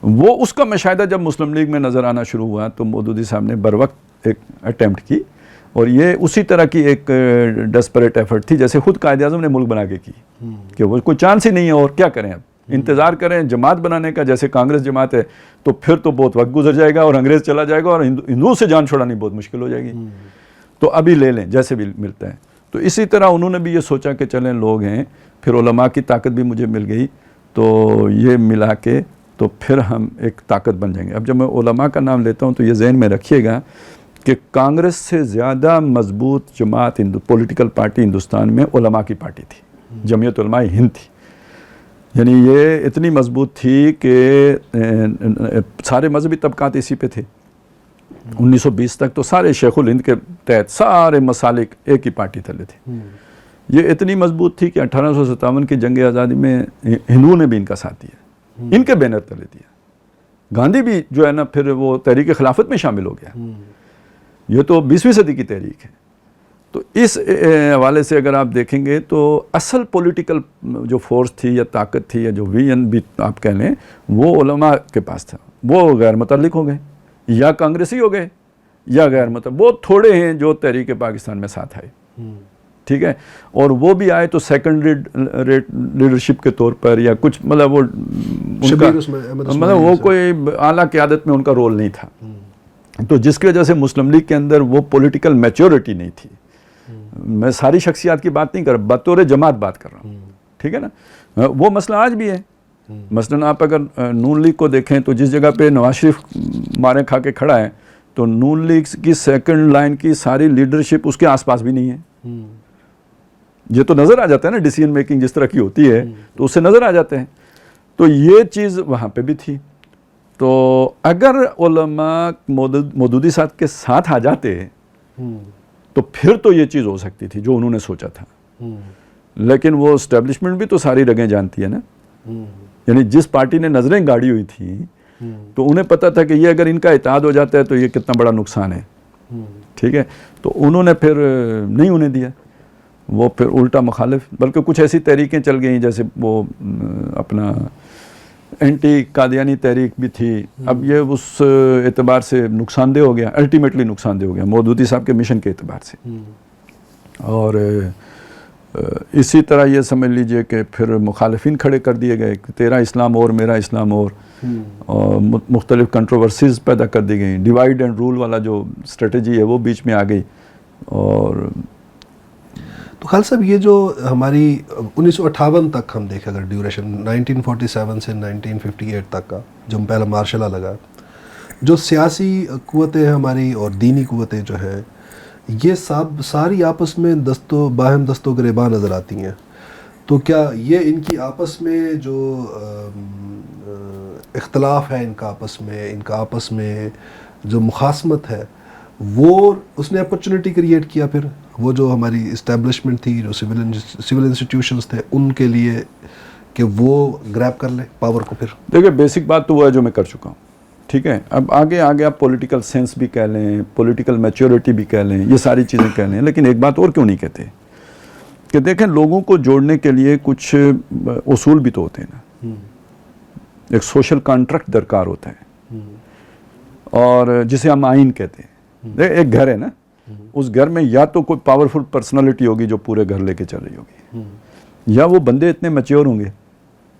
وہ اس کا مشاہدہ جب مسلم لیگ میں نظر آنا شروع ہوا تو مودودی صاحب نے بر وقت ایک اٹیمپٹ کی, اور یہ اسی طرح کی ایک ڈیسپریٹ ایفرٹ تھی جیسے خود قائد اعظم نے ملک بنا کے کی, کہ وہ کوئی چانس ہی نہیں ہے اور کیا کریں, اب انتظار کریں جماعت بنانے کا. جیسے کانگریس جماعت ہے تو پھر تو بہت وقت گزر جائے گا اور انگریز چلا جائے گا اور ہندوؤں سے جان چھڑانی بہت مشکل ہو جائے گی, تو ابھی لے لیں جیسے بھی ملتا ہے. تو اسی طرح انہوں نے بھی یہ سوچا کہ چلیں لوگ ہیں, پھر علماء کی طاقت بھی مجھے مل گئی, تو یہ ملا کے تو پھر ہم ایک طاقت بن جائیں گے. اب جب میں علماء کا نام لیتا ہوں تو یہ ذہن میں رکھیے گا کہ کانگریس سے زیادہ مضبوط جماعت پولیٹیکل پارٹی ہندوستان میں علماء کی پارٹی تھی, جمعیت علماء ہند تھی. یعنی یہ اتنی مضبوط تھی کہ سارے مذہبی طبقات اسی پہ تھے. 1920 تک تو سارے شیخ الہند کے تحت سارے مسالک ایک ہی پارٹی تلے تھے. یہ اتنی مضبوط تھی کہ 1857 کی جنگ آزادی میں ہندوؤں نے بھی ان کا ساتھ دیا, ان کے بینر تلے دیا. گاندھی بھی جو ہے نا پھر وہ تحریک خلافت میں شامل ہو گیا. یہ تو 20ویں صدی کی تحریک ہے. تو اس حوالے سے اگر آپ دیکھیں گے تو اصل پولیٹیکل جو فورس تھی یا طاقت تھی یا جو ویژن بھی آپ کہہ لیں, وہ علماء کے پاس تھا. وہ غیر متعلق ہو گئے, یا کانگریسی ہو گئے, یا غیر متعلق. بہت تھوڑے ہیں جو تحریک پاکستان میں ساتھ آئے. ٹھیک ہے, اور وہ بھی آئے تو سیکنڈری لیڈرشپ کے طور پر, یا کچھ مطلب وہ مطلب وہ کوئی اعلیٰ قیادت میں ان کا رول نہیں تھا. تو جس کی وجہ سے مسلم لیگ کے اندر وہ پولیٹیکل میچورٹی نہیں تھی. میں ساری شخصیات کی بات نہیں کر رہا, بطور جماعت بات کر رہا ہوں. ٹھیک ہے نا, وہ مسئلہ آج بھی ہے. مثلاً آپ اگر نون لیگ کو دیکھیں تو جس جگہ پہ نواز شریف مارے کھا کے کھڑا ہے, تو نون لیگ کی سیکنڈ لائن کی ساری لیڈرشپ اس کے آس پاس بھی نہیں ہے. یہ تو نظر آ جاتا ہے نا, ڈیسیژن میکنگ جس طرح کی ہوتی ہے تو اس سے نظر آ جاتے ہیں. تو یہ چیز وہاں پہ بھی تھی. تو اگر علماء مودودی صاحب کے ساتھ آ جاتے تو پھر تو یہ چیز ہو سکتی تھی جو انہوں نے سوچا تھا. لیکن وہ اسٹیبلشمنٹ بھی تو ساری رگیں جانتی ہے نا. یعنی جس پارٹی نے نظریں گاڑی ہوئی تھیں تو انہیں پتہ تھا کہ یہ اگر ان کا اتحاد ہو جاتا ہے تو یہ کتنا بڑا نقصان ہے. ٹھیک ہے, تو انہوں نے پھر نہیں انہیں دیا, وہ پھر الٹا مخالف, بلکہ کچھ ایسی تحریکیں چل گئیں جیسے وہ اپنا اینٹی قادیانی تحریک بھی تھی. اب یہ اس اعتبار سے نقصان دہ ہو گیا, الٹیمیٹلی نقصان دہ ہو گیا مودودی صاحب کے مشن کے اعتبار سے. اور اسی طرح یہ سمجھ لیجئے کہ پھر مخالفین کھڑے کر دیے گئے کہ تیرا اسلام اور میرا اسلام اور مختلف کنٹروورسیز پیدا کر دی گئیں. ڈیوائیڈ اینڈ رول والا جو اسٹریٹجی ہے وہ بیچ میں آ گئی. اور تو خالد صاحب یہ جو ہماری 1958 تک ہم دیکھیں اگر ڈیوریشن 1947 سے 1958 تک کا جو پہلا مارشل لا لگا, جو سیاسی قوتیں ہماری اور دینی قوتیں جو ہیں یہ ساری آپس میں باہم دست و گریباں نظر آتی ہیں. تو کیا یہ ان کی آپس میں جو اختلاف ہے ان کا آپس میں جو مخاصمت ہے وہ اس نے اپرچونٹی کریٹ کیا پھر وہ جو ہماری اسٹیبلشمنٹ تھی, جو سول انسٹیٹیوشنز تھے ان کے لیے کہ وہ گریب کر لیں پاور کو؟ پھر دیکھیں بیسک بات تو وہ ہے جو میں کر چکا ہوں. ٹھیک ہے, اب آگے آپ پولیٹیکل سینس بھی کہہ لیں, پولیٹیکل میچورٹی بھی کہہ لیں, یہ ساری چیزیں کہہ لیں, لیکن ایک بات اور کیوں نہیں کہتے کہ دیکھیں لوگوں کو جوڑنے کے لیے کچھ اصول بھی تو ہوتے ہیں نا. ایک سوشل کانٹریکٹ درکار ہوتا ہے, اور جسے ہم آئین کہتے ہیں. ایک گھر ہے نا, اس گھر میں یا تو کوئی پاورفل پرسنالٹی ہوگی جو پورے گھر لے کے چل رہی ہوگی, یا وہ بندے اتنے میچور ہوں گے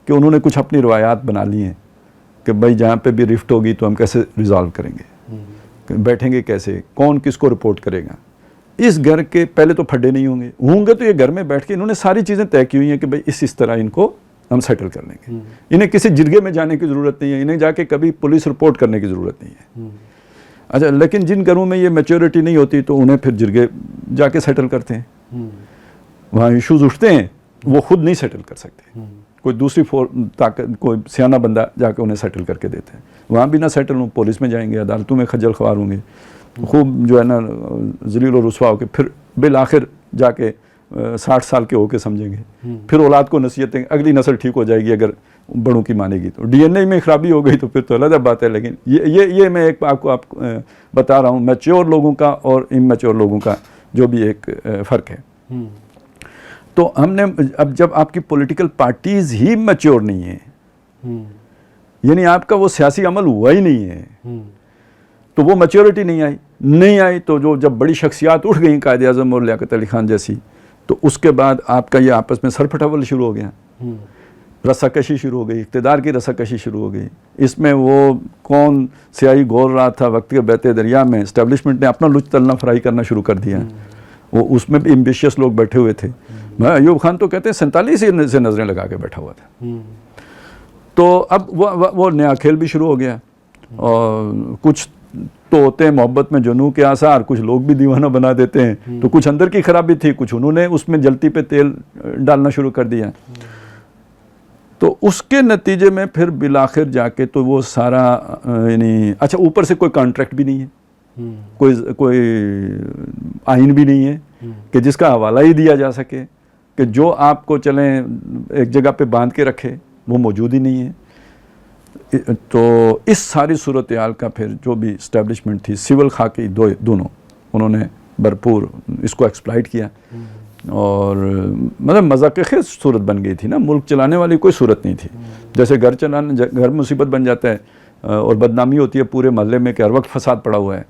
کہ انہوں نے کچھ اپنی روایات بنا لی ہیں کہ بھائی جہاں پہ بھی رفٹ ہوگی تو ہم کیسے ریزالو کریں گے, بیٹھیں گے کیسے, کون کس کو رپورٹ کرے گا. اس گھر کے پہلے تو پھڈے نہیں ہوں گے تو یہ گھر میں بیٹھ کے انہوں نے ساری چیزیں طے کی ہوئی ہیں کہ بھائی اس طرح ان کو ہم سیٹل کر لیں گے. انہیں کسی جرگے میں جانے کی ضرورت نہیں ہے, انہیں جا کے کبھی پولیس رپورٹ کرنے کی ضرورت نہیں ہے. اچھا, لیکن جن گھروں میں یہ میچورٹی نہیں ہوتی تو انہیں پھر جرگے جا کے سیٹل کرتے ہیں. وہاں ایشوز اٹھتے ہیں, وہ خود نہیں سیٹل کر سکتے, کوئی دوسری طاقت, کوئی سیانہ بندہ جا کے انہیں سیٹل کر کے دیتے ہیں. وہاں بھی نہ سیٹل ہوں, پولیس میں جائیں گے, عدالتوں میں خجل خوار ہوں گے, خوب جو ہے نا ذلیل و رسوا ہو کے پھر بالآخر جا کے 60 سال کے ہو کے سمجھیں گے. پھر اولاد کو نصیحتیں, اگلی نسل ٹھیک ہو جائے گی اگر بڑوں کی مانے گی تو. ڈی این اے میں خرابی ہو گئی تو پھر تو علیحدہ بات ہے. لیکن یہ میں ایک آپ کو بتا رہا ہوں میچور لوگوں کا اور امیچور لوگوں کا جو بھی ایک فرق ہے. تو ہم نے اب جب آپ کی پولیٹیکل پارٹیز ہی میچور نہیں ہیں, یعنی آپ کا وہ سیاسی عمل ہوا ہی نہیں ہے, تو وہ میچورٹی نہیں آئی تو جب بڑی شخصیات اٹھ گئیں قائد اعظم اور لیاقت علی خان جیسی, تو اس کے بعد آپ کا یہ آپس میں سر پھٹاول شروع ہو گیا, رسا کشی شروع ہو گئی, اقتدار کی رسا کشی شروع ہو گئی. اس میں وہ کون سیاہی گھول رہا تھا وقت کے بہتے دریا میں, اسٹیبلشمنٹ نے اپنا لچ تلنا فرائی کرنا شروع کر دیا. وہ اس میں بھی ایمبیشیس لوگ بیٹھے ہوئے تھے. ایوب خان تو کہتے ہیں 47 سے نظریں لگا کے بیٹھا ہوا تھا. تو اب وہ نیا کھیل بھی شروع ہو گیا, اور کچھ تو ہوتے ہیں محبت میں جنوں کے آثار, کچھ لوگ بھی دیوانہ بنا دیتے ہیں. تو کچھ اندر کی خرابی تھی, کچھ انہوں نے اس میں جلتی پہ تیل ڈالنا شروع کر دیا. تو اس کے نتیجے میں پھر بالآخر جا کے تو وہ سارا یعنی اچھا اوپر سے کوئی کانٹریکٹ بھی نہیں ہے, کوئی آئین بھی نہیں ہے کہ جس کا حوالہ ہی دیا جا سکے, کہ جو آپ کو چلیں ایک جگہ پہ باندھ کے رکھے, وہ موجود ہی نہیں ہے. تو اس ساری صورتحال کا پھر جو بھی اسٹیبلشمنٹ تھی, سول خاکی دونوں, انہوں نے بھرپور اس کو ایکسپلائٹ کیا, اور مطلب مذاق خیز صورت بن گئی تھی نا. ملک چلانے والی کوئی صورت نہیں تھی. جیسے گھر مصیبت بن جاتا ہے اور بدنامی ہوتی ہے پورے محلے میں کہ ہر وقت فساد پڑا ہوا ہے,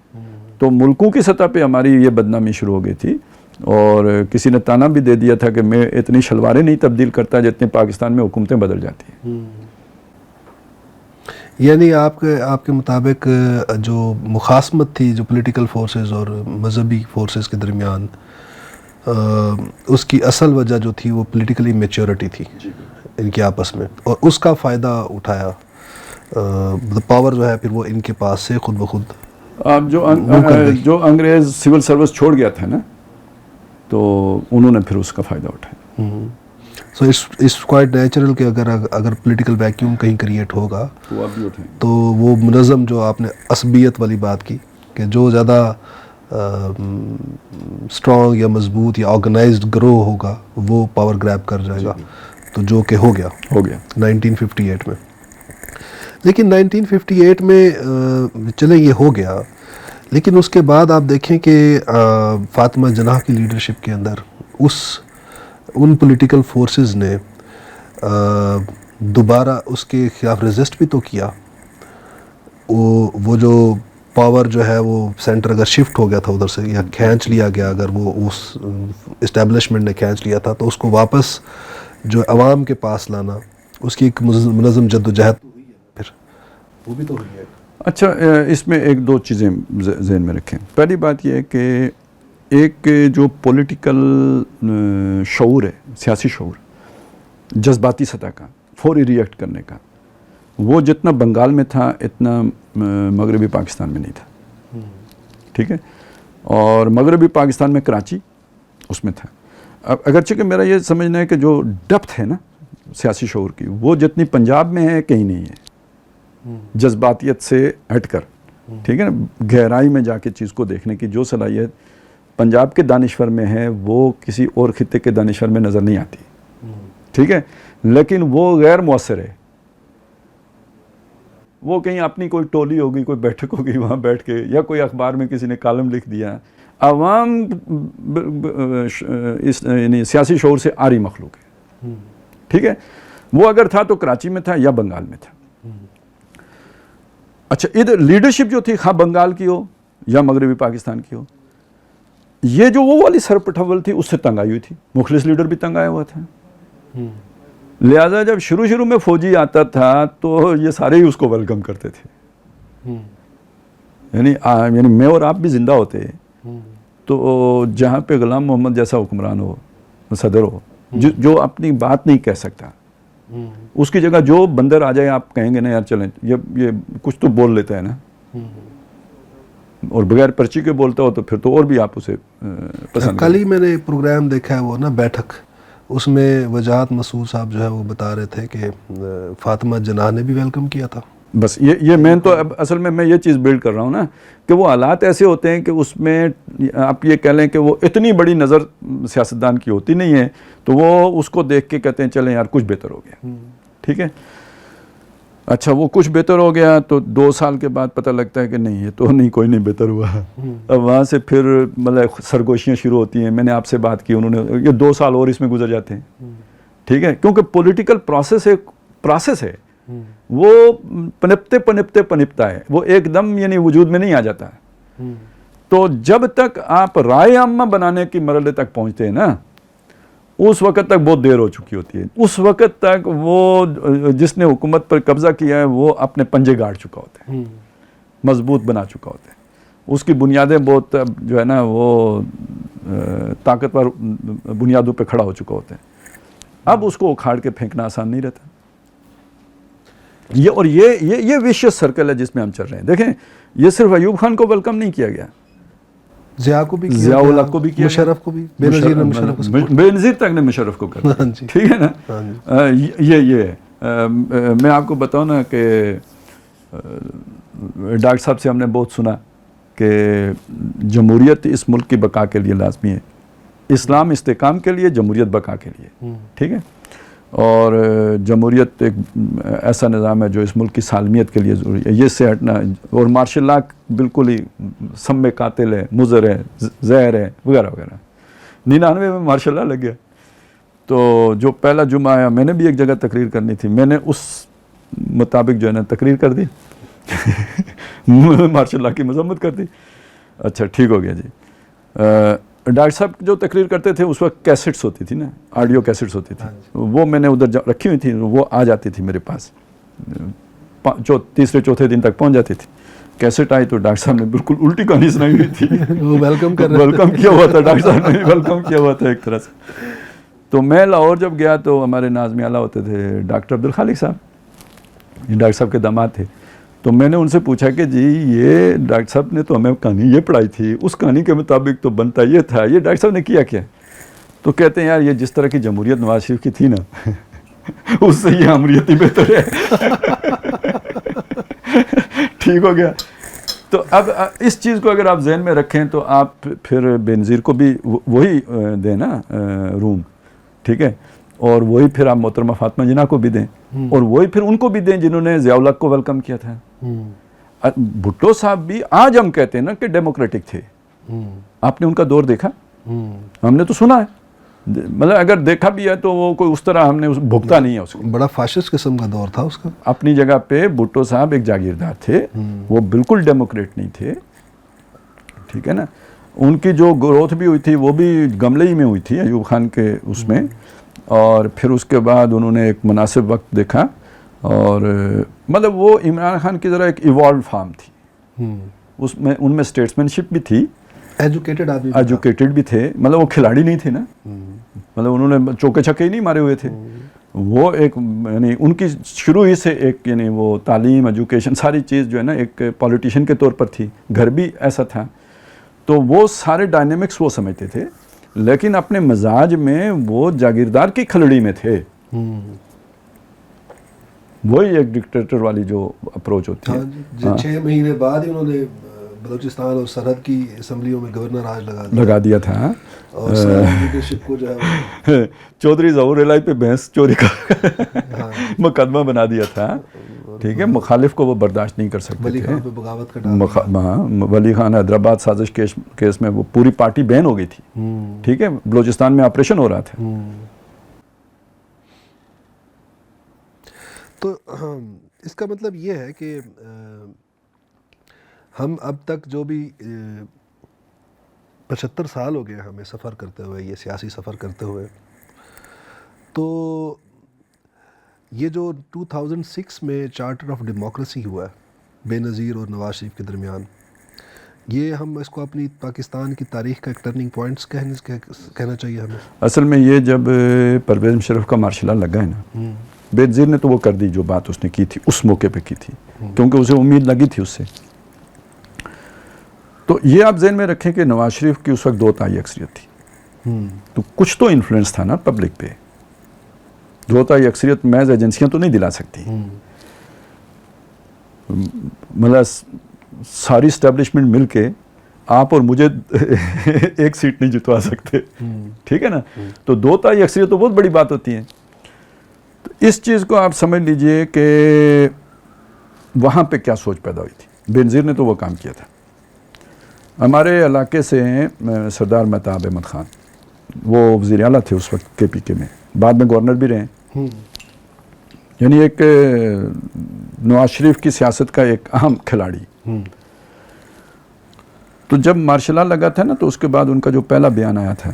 تو ملکوں کی سطح پہ ہماری یہ بدنامی شروع ہو گئی تھی. اور کسی نے تانا بھی دے دیا تھا کہ میں اتنی شلواریں نہیں تبدیل کرتا جتنے پاکستان میں حکومتیں بدل جاتی ہیں. یعنی آپ کے مطابق جو مخاصمت تھی جو پولیٹیکل فورسز اور مذہبی فورسز کے درمیان, اس کی اصل وجہ جو تھی وہ پولیٹیکلی میچورٹی تھی ان کے آپس میں, اور اس کا فائدہ اٹھایا پاور جو ہے پھر وہ ان کے پاس سے خود بخود. اب جو انگریز سول سروس چھوڑ گیا تھا نا, تو انہوں نے پھر اس کا فائدہ اٹھایا. سو اٹس کوائٹ نیچرل کہ اگر پولیٹیکل ویکیوم کہیں کریٹ ہوگا تو وہ منظم جو آپ نے عصبیت والی بات کی کہ جو زیادہ اسٹرانگ یا مضبوط یا آرگنائزڈ گروہ ہوگا وہ پاور گریب کر جائے گا، تو جو کہ ہو گیا 1958 میں. لیکن 1958 میں چلے یہ ہو گیا، لیکن اس کے بعد آپ دیکھیں کہ فاطمہ جناح کی لیڈرشپ کے اندر ان پولیٹیکل فورسز نے دوبارہ اس کے خلاف ریزسٹ بھی تو کیا. وہ جو پاور جو ہے وہ سینٹر اگر شفٹ ہو گیا تھا ادھر سے یا کھینچ لیا گیا، اگر وہ اس اسٹیبلشمنٹ نے کھینچ لیا تھا، تو اس کو واپس جو عوام کے پاس لانا، اس کی ایک منظم جد و جہد ہوئی ہے، پھر وہ بھی تو ہوئی ہے. اچھا، اس میں ایک دو چیزیں ذہن میں رکھیں. پہلی بات یہ ہے کہ ایک جو پولیٹیکل شعور ہے، سیاسی شعور، جذباتی سطح کا، فوری ریئیکٹ کرنے کا، وہ جتنا بنگال میں تھا اتنا مغربی پاکستان میں نہیں تھا. ٹھیک ہے، اور مغربی پاکستان میں کراچی اس میں تھا. اب اگرچہ کہ میرا یہ سمجھنا ہے کہ جو ڈپتھ ہے نا سیاسی شعور کی، وہ جتنی پنجاب میں ہے کہیں نہیں ہے، جذباتیت سے ہٹ کر. ٹھیک ہے نا، گہرائی میں جا کے چیز کو دیکھنے کی جو صلاحیت پنجاب کے دانشور میں ہے وہ کسی اور خطے کے دانشور میں نظر نہیں آتی. ٹھیک ہے، لیکن وہ غیر مؤثر ہے. وہ کہیں اپنی کوئی ٹولی ہوگی، کوئی بیٹھک ہوگی، وہاں بیٹھ کے، یا کوئی اخبار میں کسی نے کالم لکھ دیا. عوام یعنی سیاسی شعور سے آری مخلوق ہے. ٹھیک ہے، وہ اگر تھا تو کراچی میں تھا یا بنگال میں تھا. اچھا، ادھر لیڈرشپ جو تھی خواہ بنگال کی ہو یا مغربی پاکستان کی ہو، یہ جو وہ والی سر پٹھول تھی اس سے تنگ آئی ہوئی تھی. مخلص لیڈر بھی تنگ آیا ہوا تھا. لہٰذا جب شروع میں فوجی آتا تھا تو یہ سارے ہی اس کو ویلکم کرتے تھے. یعنی میں اور آپ بھی زندہ ہوتے تو جہاں پہ غلام محمد جیسا حکمران ہو، صدر ہو، جو اپنی بات نہیں کہہ سکتا، اس کی جگہ جو بندر آ جائے آپ کہیں گے نا یار چلیں یہ کچھ تو بول لیتا ہے نا، اور بغیر پرچی کے بولتا ہو تو پھر تو اور بھی آپ اسے پسند. کل ہی میں نے پروگرام دیکھا ہے وہ نا بیٹھک، اس میں وجاہت مسعود صاحب جو ہے وہ بتا رہے تھے کہ فاطمہ جناح نے بھی ویلکم کیا تھا. بس یہ میں تو اب اصل میں یہ چیز بلڈ کر رہا ہوں نا کہ وہ حالات ایسے ہوتے ہیں کہ اس میں آپ یہ کہہ لیں کہ وہ اتنی بڑی نظر سیاستدان کی ہوتی نہیں ہے، تو وہ اس کو دیکھ کے کہتے ہیں چلیں یار کچھ بہتر ہو گیا. ٹھیک ہے، اچھا وہ کچھ بہتر ہو گیا تو 2 سال کے بعد پتہ لگتا ہے کہ نہیں یہ تو نہیں، کوئی نہیں بہتر ہوا. اب وہاں سے پھر مطلب سرگوشیاں شروع ہوتی ہیں. میں نے آپ سے بات کی، انہوں نے یہ 2 سال اور اس میں گزر جاتے ہیں. ٹھیک ہے، کیونکہ پولیٹیکل پروسیس ہے، وہ پنپتا ہے، وہ ایک دم یعنی وجود میں نہیں آ جاتا. تو جب تک آپ رائے عامہ بنانے کی مرحلے تک پہنچتے ہیں نا، اس وقت تک بہت دیر ہو چکی ہوتی ہے. اس وقت تک وہ جس نے حکومت پر قبضہ کیا ہے وہ اپنے پنجے گاڑ چکا ہوتا ہے، مضبوط بنا چکا ہوتا ہے. اس کی بنیادیں بہت جو ہے نا وہ طاقتور بنیادوں پہ کھڑا ہو چکا ہوتا ہے. اب اس کو اکھاڑ کے پھینکنا آسان نہیں رہتا. یہ ویشیس سرکل ہے جس میں ہم چل رہے ہیں. دیکھیں، یہ صرف ایوب خان کو ویلکم نہیں کیا گیا، ضیاء کو بھی کیا، ضیاء الحق کو بھی کیا، مشرف کو بھی، بے نظیر نے مشرف کو، بے نظیر تک نے مشرف کو کر دیا. ٹھیک ہے نا. یہ میں آپ کو بتاؤں نا کہ ڈاکٹر صاحب سے ہم نے بہت سنا کہ جمہوریت اس ملک کی بقا کے لیے لازمی ہے، اسلام استحکام کے لیے، جمہوریت بقا کے لیے. ٹھیک ہے، اور جمہوریت ایک ایسا نظام ہے جو اس ملک کی سالمیت کے لیے ضروری ہے. یہ سے ہٹنا، اور مارشل لا بالکل ہی سم قاتل ہے، مضر ہے، زہر ہے، وغیرہ وغیرہ. 99 میں مارشل لا لگ گیا. تو جو پہلا جمعہ آیا، میں نے بھی ایک جگہ تقریر کرنی تھی، میں نے اس مطابق جو ہے نا تقریر کر دی، مارشل لا کی مذمت کر دی. اچھا ٹھیک ہو گیا جی. ڈاکٹر صاحب جو تقریر کرتے تھے اس وقت کیسٹس ہوتی تھی نا، آڈیو کیسٹس ہوتی تھی، وہ میں نے ادھر رکھی ہوئی تھی، وہ آ جاتی تھی میرے پاس، تیسرے چوتھے دن تک پہنچ جاتی تھی. کیسٹ آئی تو ڈاکٹر صاحب نے بالکل الٹی کہانی سنائی ہوئی تھی. ویلکم کیا ہوا تھا، ڈاکٹر صاحب نے ویلکم کیا ہوا تھا ایک طرح سے. تو میں لاہور جب گیا تو ہمارے ناظم اعلیٰ ہوتے تھے ڈاکٹر عبدالخالق صاحب، یہ ڈاکٹر صاحب کے داماد تھے. تو میں نے ان سے پوچھا کہ جی یہ ڈاکٹر صاحب نے تو ہمیں کہانی یہ پڑھائی تھی، اس کہانی کے مطابق تو بنتا یہ تھا، یہ ڈاکٹر صاحب نے کیا کیا؟ تو کہتے ہیں یار یہ جس طرح کی جمہوریت نواز شریف کی تھی نا اس سے یہ امریت ہی بہتر ہے. ٹھیک ہو گیا. تو اب اس چیز کو اگر آپ ذہن میں رکھیں تو آپ پھر بینظیر کو بھی وہی دیں نا روم, ٹھیک ہے, اور وہی پھر آپ محترمہ فاطمہ جناح کو بھی دیں, اور وہی پھر ان کو بھی دیں جنہوں نے ضیاء الحق کو ویلکم کیا تھا. بھٹو صاحب بھی آج ہم کہتے ہیں نا کہ ڈیموکریٹک تھے, آپ نے ان کا دور دیکھا؟ ہم نے تو سنا ہے, مطلب اگر دیکھا بھی ہے تو وہ کوئی اس طرح ہم نے بھگتا نہیں ہے اس کو. بڑا فاشسٹ قسم کا دور تھا اس کا. اپنی جگہ پہ بھٹو صاحب ایک جاگیردار تھے, وہ بالکل ڈیموکریٹ نہیں تھے, ٹھیک ہے نا. ان کی جو گروتھ بھی ہوئی تھی وہ بھی گملے ہی میں ہوئی تھی ایوب خان کے اس میں, اور پھر اس کے بعد انہوں نے ایک مناسب وقت دیکھا, اور مطلب وہ عمران خان کی ذرا ایک ایوالوڈ فارم تھی, اس میں ان میں اسٹیٹسمین شپ بھی تھی, ایجوکیٹڈ بھی تھے, مطلب وہ کھلاڑی نہیں تھے نا, مطلب انہوں نے چوکے چھکے ہی نہیں مارے ہوئے تھے. وہ ایک یعنی ان کی شروع ہی سے ایک یعنی وہ تعلیم ایجوکیشن ساری چیز جو ہے نا ایک پولیٹیشین کے طور پر تھی, گھر بھی ایسا تھا, تو وہ سارے ڈائنامکس وہ سمجھتے تھے, لیکن اپنے مزاج میں وہ جاگیردار کی کھلڑی میں تھے. وہی ایک ڈکٹیٹر والی جو اپروچ ہوتی ہے. 6 مہینے بعد ہی انہوں نے بلوچستان اور سرحد کی اسمبلیوں میں گورنر راج لگا دیا تھا, اور لیڈرشپ کو جو ہے چودھری ظہور الہی پہ بھینس چوری کا مقدمہ بنا دیا تھا, ٹھیک ہے. مخالف کو وہ برداشت نہیں کر سکتے ولی تھے. خان پہ بغاوت کا ولی خان حیدرآباد سازش کیس میں وہ پوری پارٹی بین ہو گئی تھی, ٹھیک ہے, بلوچستان میں آپریشن ہو رہا تھا. تو اس کا مطلب یہ ہے کہ ہم اب تک جو بھی 75 سال ہو گئے ہمیں سفر کرتے ہوئے, یہ سیاسی سفر کرتے ہوئے, تو یہ جو 2006 میں چارٹر آف ڈیموکریسی ہوا ہے بے نظیر اور نواز شریف کے درمیان, یہ ہم اس کو اپنی پاکستان کی تاریخ کا ایک ٹرننگ پوائنٹس کہنا چاہیے ہمیں. اصل میں یہ جب پرویز مشرف کا مارشل لا لگا ہے نا, بے نظیر نے تو وہ کر دی جو بات اس نے کی تھی اس موقع پہ کی تھی, کیونکہ اسے امید لگی تھی اس سے. تو یہ آپ ذہن میں رکھیں کہ نواز شریف کی اس وقت 2 تہائی اکثریت تھی, تو کچھ تو انفلوئنس تھا نا پبلک پہ. 2 تہائی اکثریت محض ایجنسیاں تو نہیں دلا سکتی, مطلب ساری اسٹیبلشمنٹ مل کے آپ اور مجھے 1 سیٹ نہیں جتوا سکتے, ٹھیک ہے نا. تو 2 تہائی اکثریت تو بہت بڑی بات ہوتی ہے. تو اس چیز کو آپ سمجھ لیجئے کہ وہاں پہ کیا سوچ پیدا ہوئی تھی. بے نظیر نے تو وہ کام کیا تھا. ہمارے علاقے سے سردار مہتاب احمد خان, وہ وزیر اعلیٰ تھے اس وقت کے پی کے میں, بعد میں گورنر بھی رہے, یعنی ایک نواز شریف کی سیاست کا ایک اہم کھلاڑی. تو جب مارشل لا لگا تھا نا, تو اس کے بعد ان کا جو پہلا بیان آیا تھا,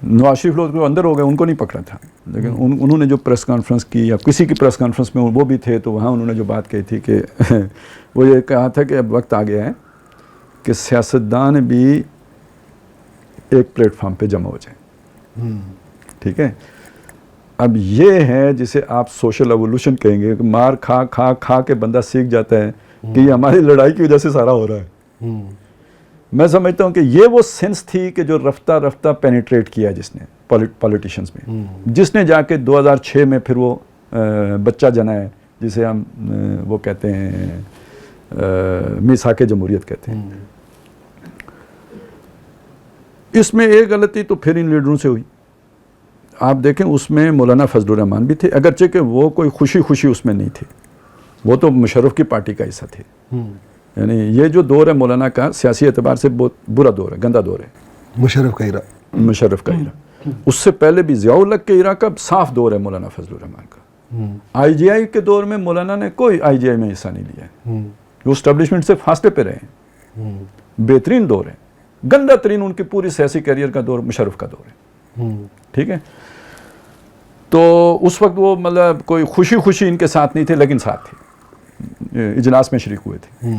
نواز شریف لوگ اندر ہو گئے, ان کو نہیں پکڑا تھا, لیکن انہوں نے جو پریس کانفرنس کی یا کسی کی پریس کانفرنس میں وہ بھی تھے, تو وہاں انہوں نے جو بات کہی تھی کہ وہ یہ کہا تھا کہ اب وقت آ گیا ہے کہ سیاستدان بھی ایک پلیٹ فارم پہ جمع ہو جائیں, ٹھیک ہے. اب یہ ہے جسے آپ سوشل ایوولوشن کہیں گے, کہ مار کھا کھا کھا کے بندہ سیکھ جاتا ہے کہ یہ ہماری لڑائی کی وجہ سے سارا ہو رہا ہے. میں سمجھتا ہوں کہ یہ وہ سینس تھی کہ جو رفتہ رفتہ پینیٹریٹ کیا جس نے پولیٹیشنز میں, جس نے جا کے 2006 میں پھر وہ بچہ جنا ہے جسے ہم وہ کہتے ہیں میثاق جمہوریت کہتے ہیں. اس میں ایک غلطی تو پھر ان لیڈروں سے ہوئی. آپ دیکھیں اس میں مولانا فضل الرحمان بھی تھے, اگرچہ کہ وہ کوئی خوشی اس میں نہیں تھے, وہ تو مشرف کی پارٹی کا حصہ تھے. یعنی یہ جو دور ہے مولانا کا سیاسی اعتبار سے بہت برا دور ہے, گندا دور ہے, مشرف کا ایرا. اس سے پہلے بھی ضیاء الحق کے ایرا کا صاف دور ہے مولانا فضل الرحمان کا. آئی جی آئی کے دور میں مولانا نے کوئی آئی جی آئی میں حصہ نہیں لیا ہے, وہ اسٹیبلشمنٹ سے فاصلے پہ رہے ہیں. بہترین دور ہے, گندا ترین ان کی پوری سیاسی کیریئر کا دور مشرف کا دور ہے, ٹھیک ہے. تو اس وقت وہ مطلب کوئی خوشی ان کے ساتھ نہیں تھے, لیکن ساتھ تھے, اجلاس میں شریک ہوئے تھے.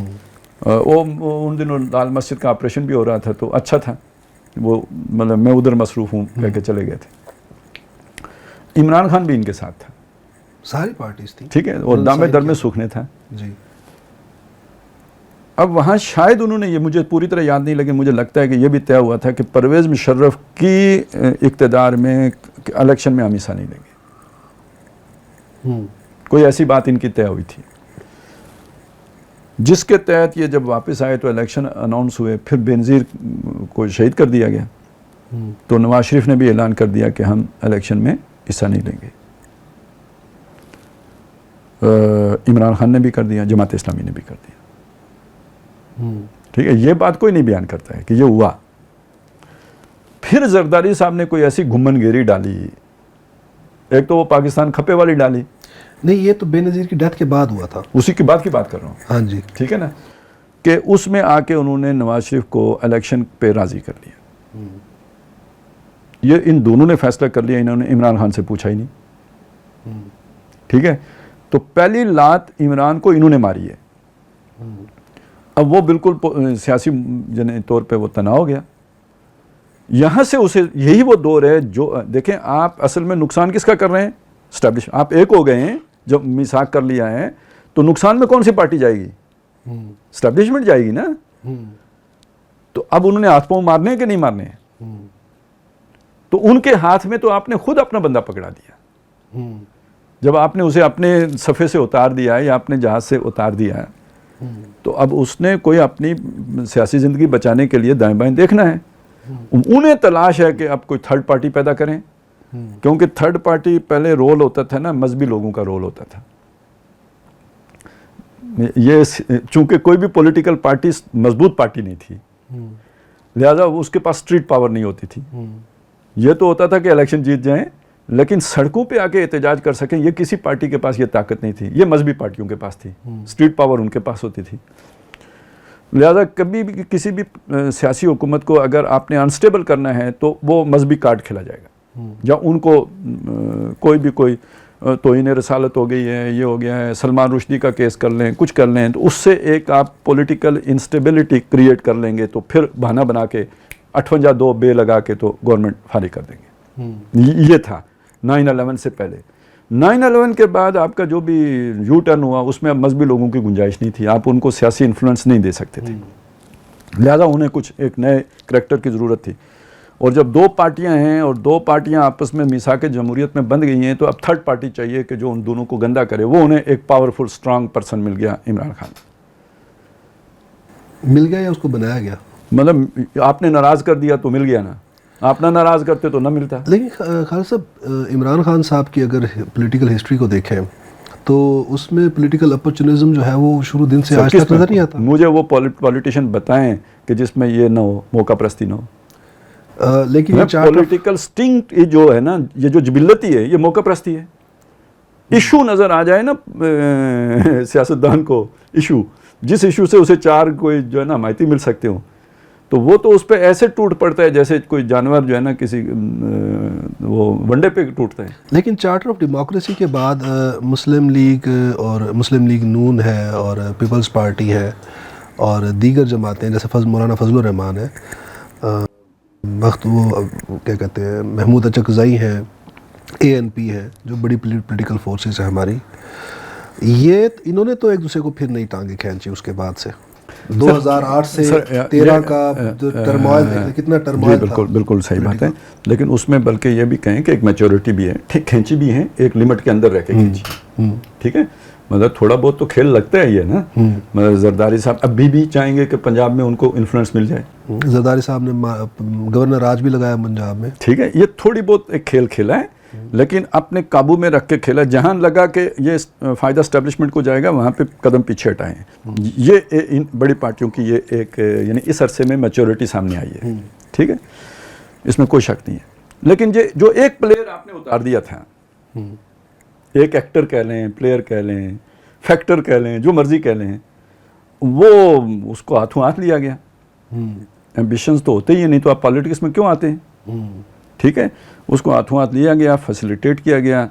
وہ ان دنوں لال مسجد کا آپریشن بھی ہو رہا تھا, تو اچھا تھا وہ, مطلب میں ادھر مصروف ہوں کہہ کے چلے گئے تھے. عمران خان بھی ان کے ساتھ تھا, ساری پارٹیز تھی, ٹھیک ہے, اور دامے در میں سوکھنے تھا. جی. اب وہاں شاید انہوں نے, یہ مجھے پوری طرح یاد نہیں, لیکن مجھے لگتا ہے کہ یہ بھی طے ہوا تھا کہ پرویز مشرف کی اقتدار میں الیکشن میں ہم حصہ نہیں لیں گے. کوئی ایسی بات ان کی طے ہوئی تھی. جس کے تحت یہ جب واپس آئے تو الیکشن اناؤنس ہوئے، پھر بینظیر کو شہید کر دیا گیا، تو نواز شریف نے بھی اعلان کر دیا کہ ہم الیکشن میں حصہ نہیں لیں گے. عمران خان نے بھی کر دیا، جماعت اسلامی نے بھی کر دیا. ٹھیک ہے، یہ بات کوئی نہیں بیان کرتا ہے کہ یہ ہوا. پھر زرداری صاحب نے کوئی ایسی گھمن گیری ڈالی، ایک تو وہ پاکستان کھپے والی ڈالی. نہیں، یہ تو بے نظیر کی ڈیتھ کے بعد ہوا تھا، اسی کی بات کر رہا ہوں. ہاں جی، ٹھیک ہے نا، کہ اس میں آ کے انہوں نے نواز شریف کو الیکشن پہ راضی کر لیا. یہ ان دونوں نے فیصلہ کر لیا، انہوں نے عمران خان سے پوچھا ہی نہیں. ٹھیک ہے، تو پہلی لات عمران کو انہوں نے ماری ہے. اب وہ بالکل سیاسی طور پہ وہ تناؤ ہو گیا. یہاں سے اسے یہی وہ دور ہے جو دیکھیں آپ اصل میں نقصان کس کا کر رہے ہیں؟ اسٹیبلش. آپ ایک ہو گئے ہیں جب میثاق کر لیا ہے، تو نقصان میں کون سی پارٹی جائے گی؟ اسٹیبلشمنٹ جائے گی نا. تو اب انہوں نے ہاتھ پاؤں مارنے ہیں کہ نہیں مارنے ہیں؟ تو ان کے ہاتھ میں تو آپ نے خود اپنا بندہ پکڑا دیا. جب آپ نے اسے اپنے صفحے سے اتار دیا ہے یا اپنے جہاز سے اتار دیا ہے، تو اب اس نے کوئی اپنی سیاسی زندگی بچانے کے لیے دائیں بائیں دیکھنا ہے. انہیں تلاش ہے کہ اب کوئی تھرڈ پارٹی پیدا کریں، کیونکہ تھرڈ پارٹی پہلے رول ہوتا تھا نا، مذہبی لوگوں کا رول ہوتا تھا. یہ چونکہ کوئی بھی پولیٹیکل پارٹی مضبوط پارٹی نہیں تھی، لہذا اس کے پاس اسٹریٹ پاور نہیں ہوتی تھی. یہ تو ہوتا تھا کہ الیکشن جیت جائیں لیکن سڑکوں پہ آ کے احتجاج کر سکیں، یہ کسی پارٹی کے پاس یہ طاقت نہیں تھی. یہ مذہبی پارٹیوں کے پاس تھی، اسٹریٹ پاور ان کے پاس ہوتی تھی. لہذا کبھی بھی کسی بھی سیاسی حکومت کو اگر آپ نے انسٹیبل کرنا ہے تو وہ مذہبی کارڈ کھیلا جائے گا. یا ان کو کوئی توہین رسالت ہو گئی ہے، یہ ہو گیا ہے، سلمان رشدی کا کیس کر لیں، کچھ کر لیں، تو اس سے ایک آپ پولیٹیکل انسٹیبلٹی کریٹ کر لیں گے، تو پھر بہانہ بنا کے 58(2) بے لگا کے تو گورنمنٹ فارغ کر دیں گے. یہ تھا 9/11 سے پہلے. 9/11 کے بعد آپ کا جو بھی یو ٹرن ہوا اس میں اب مذہبی لوگوں کی گنجائش نہیں تھی، آپ ان کو سیاسی انفلوئنس نہیں دے سکتے تھے. لہذا انہیں کچھ ایک نئے کریکٹر کی ضرورت تھی. اور جب دو پارٹیاں ہیں اور دو پارٹیاں آپس میں میثاق جمہوریت میں بند گئی ہیں، تو اب تھرڈ پارٹی چاہیے کہ جو ان دونوں کو گندا کرے. وہ انہیں ایک پاورفل اسٹرانگ پرسن مل گیا، عمران خان. مل گیا یا اس کو بنایا گیا؟ مطلب آپ نے ناراض کر دیا تو مل گیا نا، آپ نہ ناراض کرتے تو نہ ملتا. لیکن خالد صاحب، عمران خان صاحب کی اگر پولیٹیکل ہسٹری کو دیکھیں تو اس میں پولیٹیکل اپرچونزم جو ہے وہ شروع دن سے آج تک نظر نہیں آتا. مجھے وہ پولیٹیشین بتائیں کہ جس میں یہ نہ ہو، موقع پرستی نہ ہو. لیکن پولیٹیکل سٹنگ جو ہے نا، یہ جو جبلتی ہے، یہ موقع پرستی ہے. ایشو نظر آ جائے نا سیاستدان کو، ایشو جس ایشو سے اسے چار کوئی جو ہے نا حمایتی مل سکتے ہوں، تو وہ تو اس پہ ایسے ٹوٹ پڑتا ہے جیسے کوئی جانور جو ہے نا کسی وہ ونڈے پہ ٹوٹتا ہے. لیکن چارٹر آف ڈیموکریسی کے بعد مسلم لیگ اور مسلم لیگ نون ہے اور پیپلز پارٹی ہے اور دیگر جماعتیں جیسے مولانا فضل الرحمان ہے، وقت وہ کیا کہتے ہیں محمود اچکزئی ہیں، ANP ہے جو بڑی پولیٹیکل فورسز ہیں ہماری. یہ انہوں نے تو ایک دوسرے کو پھر نئی ٹانگیں کھینچی اس کے بعد سے. 2008 سے 13 کا ٹرموائل کتنا ٹرموائل تھا. بالکل صحیح بات ہے. لیکن اس میں بلکہ یہ بھی کہیں کہ ایک میچورٹی بھی ہے، ٹھیک کھینچی بھی ہے، ایک لمٹ کے اندر رہ کے کھینچی. ٹھیک ہے، مطلب تھوڑا بہت تو کھیل لگتا ہے یہ نا. مطلب زرداری صاحب ابھی بھی چاہیں گے کہ پنجاب میں ان کو انفلوئنس مل جائے. زرداری صاحب نے گورنر راج بھی لگایا پنجاب میں. ٹھیک ہے، یہ تھوڑی بہت ایک کھیل کھیلا ہے، لیکن اپنے قابو میں رکھ کے کھیلا. جہاں لگا کہ یہ فائدہ اسٹیبلشمنٹ کو جائے گا وہاں پہ قدم پیچھے ہٹائیں. یہ ان بڑی پارٹیوں کی یہ ایک یعنی اس عرصے میں میچورٹی سامنے آئی ہے. ٹھیک ہے، اس میں کوئی شک نہیں ہے. لیکن یہ جو ایک پلیئر آپ نے اتار دیا تھا، ایک ایکٹر کہہ لیں، پلیئر کہہ لیں، فیکٹر کہہ لیں، جو مرضی کہہ لیں، وہ اس کو ہاتھوں ہاتھ لیا گیا. ایمبیشنز تو ہوتے ہی ہیں، نہیں تو آپ پالیٹکس میں کیوں آتے ہیں. ٹھیک ہے، اس کو ہاتھوں ہاتھ لیا گیا، فیسیلیٹیٹ کیا گیا،